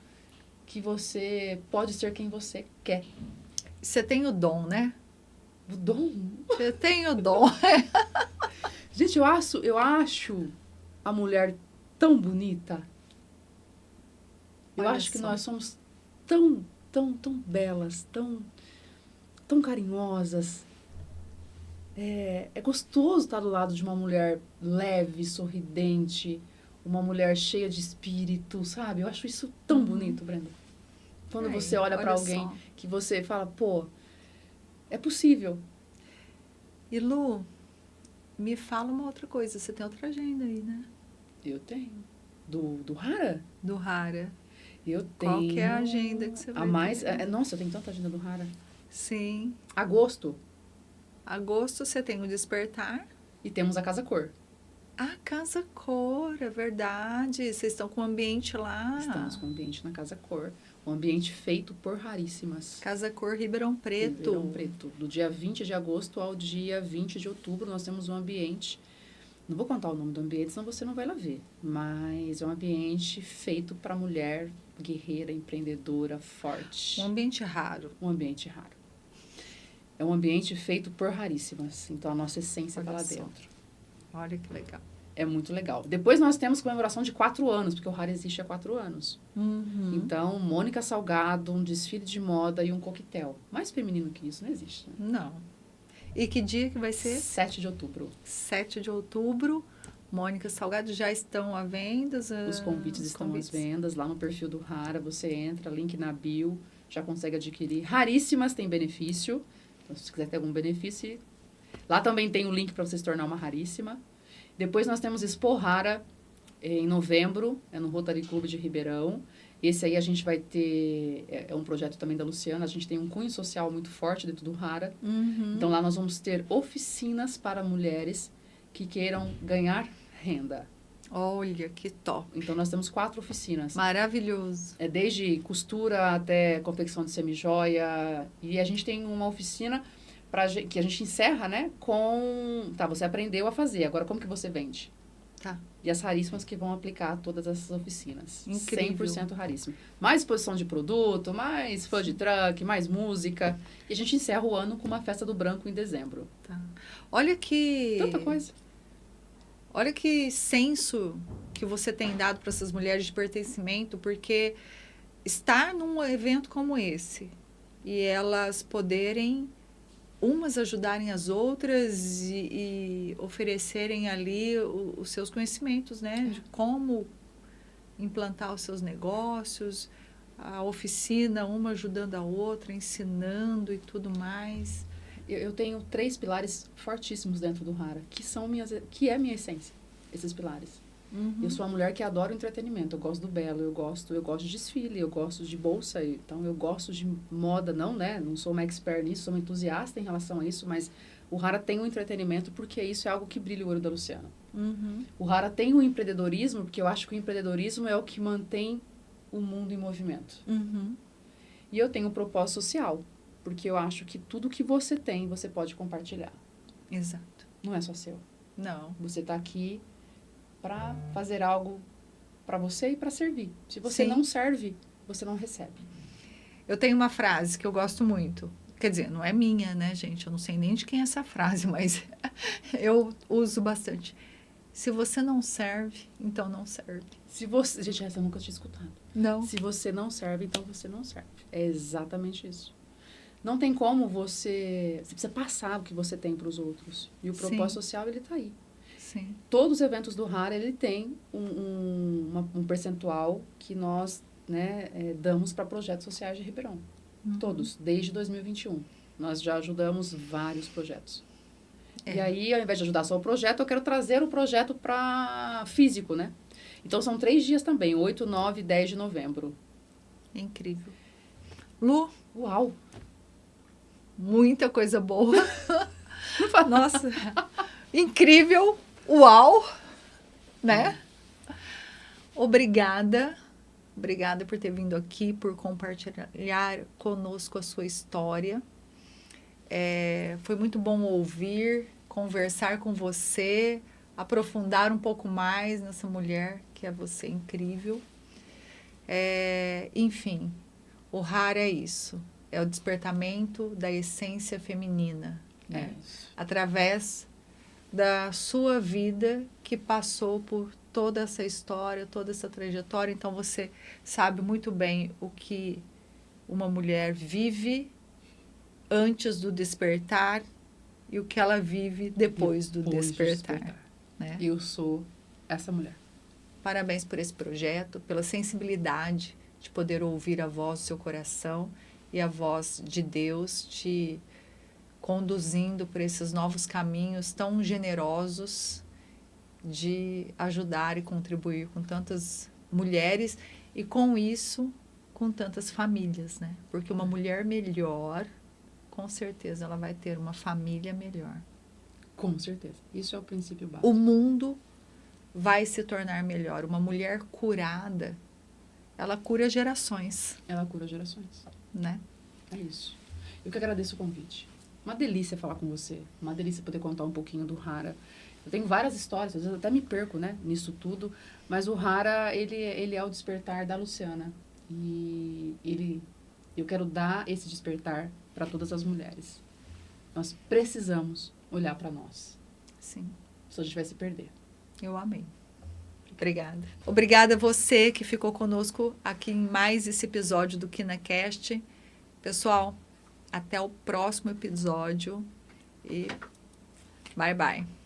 que você pode ser quem você quer. Você tem o dom, né? O dom? Você tem o dom. Gente, eu acho a mulher tão bonita. Eu Olha acho que só. nós somos tão belas, tão carinhosas. É gostoso estar do lado de uma mulher leve, sorridente, uma mulher cheia de espírito, sabe? Eu acho isso tão bonito, Brenda. Quando você olha para alguém só. que você fala, pô, é possível. E Lu, me fala uma outra coisa. Você tem outra agenda aí, né? Eu tenho. Do Hara? Do Hara. Eu tenho. Qual que é a agenda que você vai a mais ter? Nossa, eu tenho tanta agenda do Hara. Sim. Agosto. Agosto você tem o Despertar. E temos a Casa Cor. A Casa Cor, é verdade. Vocês estão com o ambiente lá. Estamos com o ambiente na Casa Cor. Um ambiente feito por raríssimas. Casa Cor Ribeirão Preto. Ribeirão Preto. Do dia 20 de agosto ao dia 20 de outubro, nós temos um ambiente. Não vou contar o nome do ambiente, senão você não vai lá ver. Mas é um ambiente feito para mulher guerreira, empreendedora, forte. Um ambiente raro. Um ambiente raro. É um ambiente feito por raríssimas. Então, a nossa essência está lá dentro. Olha que legal. É muito legal. Depois nós temos comemoração de 4 anos, porque o Hara existe há 4 anos. Uhum. Então, Mônica Salgado, um desfile de moda e um coquetel. Mais feminino que isso não existe, né? Não. E que dia que vai ser? 7 de outubro. 7 de outubro. Mônica Salgado, já estão à venda? Os convites estão às vendas. Lá no perfil do Hara, você entra, link na bio, já consegue adquirir. Raríssimas tem benefício. Então, se você quiser ter algum benefício. Lá também tem o link para você se tornar uma raríssima. Depois nós temos Expo Hara, em novembro, é no Rotary Clube de Ribeirão. Esse aí a gente vai ter, é um projeto também da Luciana, a gente tem um cunho social muito forte dentro do Hara. Uhum. Então lá nós vamos ter oficinas para mulheres que queiram ganhar renda. Olha, que top. Então nós temos 4 oficinas. Maravilhoso. É desde costura até confecção de semijoia. E a gente tem uma oficina que a gente encerra, né, com... Tá, você aprendeu a fazer, agora como que você vende? Tá. E as raríssimas que vão aplicar todas essas oficinas. Incrível. 100% raríssimo. Mais exposição de produto, mais food truck, mais música. E a gente encerra o ano com uma festa do branco em dezembro. Tá. Olha que... Tanta coisa. Olha que senso que você tem dado para essas mulheres de pertencimento, porque estar num evento como esse e elas poderem umas ajudarem as outras e oferecerem ali os seus conhecimentos, né? De como implantar os seus negócios, a oficina, uma ajudando a outra, ensinando e tudo mais. Eu tenho 3 pilares fortíssimos dentro do Hara, que é minha essência, esses pilares. Uhum. Eu sou uma mulher que adora o entretenimento, eu gosto do belo, eu gosto de desfile, eu gosto de bolsa, então eu gosto de moda, não sou uma expert nisso, sou uma entusiasta em relação a isso, mas o Hara tem o entretenimento porque isso é algo que brilha o olho da Luciana. Uhum. O Hara tem o empreendedorismo porque eu acho que o empreendedorismo é o que mantém o mundo em movimento. Uhum. E eu tenho o propósito social, porque eu acho que tudo que você tem, você pode compartilhar. Exato. Não é só seu. Não. Você está aqui para fazer algo para você e para servir. Se você Sim. não serve, você não recebe. Eu tenho uma frase que eu gosto muito. Quer dizer, não é minha, né, gente? Eu não sei nem de quem é essa frase, mas eu uso bastante. Se você não serve, então não serve. Gente, essa eu nunca tinha escutado. Não. Se você não serve, então você não serve. É exatamente isso. Não tem como você precisa passar o que você tem para os outros. E o propósito social, ele está aí. Sim. Todos os eventos do Hara, ele tem um percentual que nós, né, damos para projetos sociais de Ribeirão. Uhum. Todos, desde 2021. Nós já ajudamos vários projetos. É. E aí, ao invés de ajudar só o projeto, eu quero trazer o projeto para físico, né? Então, são 3 dias também, 8, 9 e 10 de novembro. Incrível. Lu, Uau! muita coisa boa. Nossa, incrível. Uau, né? Obrigada Obrigada por ter vindo aqui, por compartilhar conosco a sua história. Foi muito bom ouvir, conversar com você, aprofundar um pouco mais nessa mulher que é você, incrível. Enfim, o Hara é isso. É o despertamento da essência feminina, né? Através da sua vida que passou por toda essa história, toda essa trajetória. Então, você sabe muito bem o que uma mulher vive antes do despertar e o que ela vive depois do despertar. Né? Eu sou essa mulher. Parabéns por esse projeto, pela sensibilidade de poder ouvir a voz do seu coração e a voz de Deus te conduzindo por esses novos caminhos tão generosos de ajudar e contribuir com tantas mulheres e, com isso, com tantas famílias, né? Porque uma mulher melhor, com certeza, ela vai ter uma família melhor. Com certeza. Isso é o princípio básico. O mundo vai se tornar melhor. Uma mulher curada, ela cura gerações. Ela cura gerações. Né? É isso. Eu que agradeço o convite. Uma delícia falar com você. Uma delícia poder contar um pouquinho do Hara. Eu tenho várias histórias, às vezes eu até me perco, né, nisso tudo. Mas o Hara, ele é o despertar da Luciana. E eu quero dar esse despertar para todas as mulheres. Nós precisamos olhar para nós. Sim. Senão a gente vai se perder. Eu amei. Obrigada. Obrigada a você que ficou conosco aqui em mais esse episódio do KinaCast. Pessoal, até o próximo episódio e bye bye.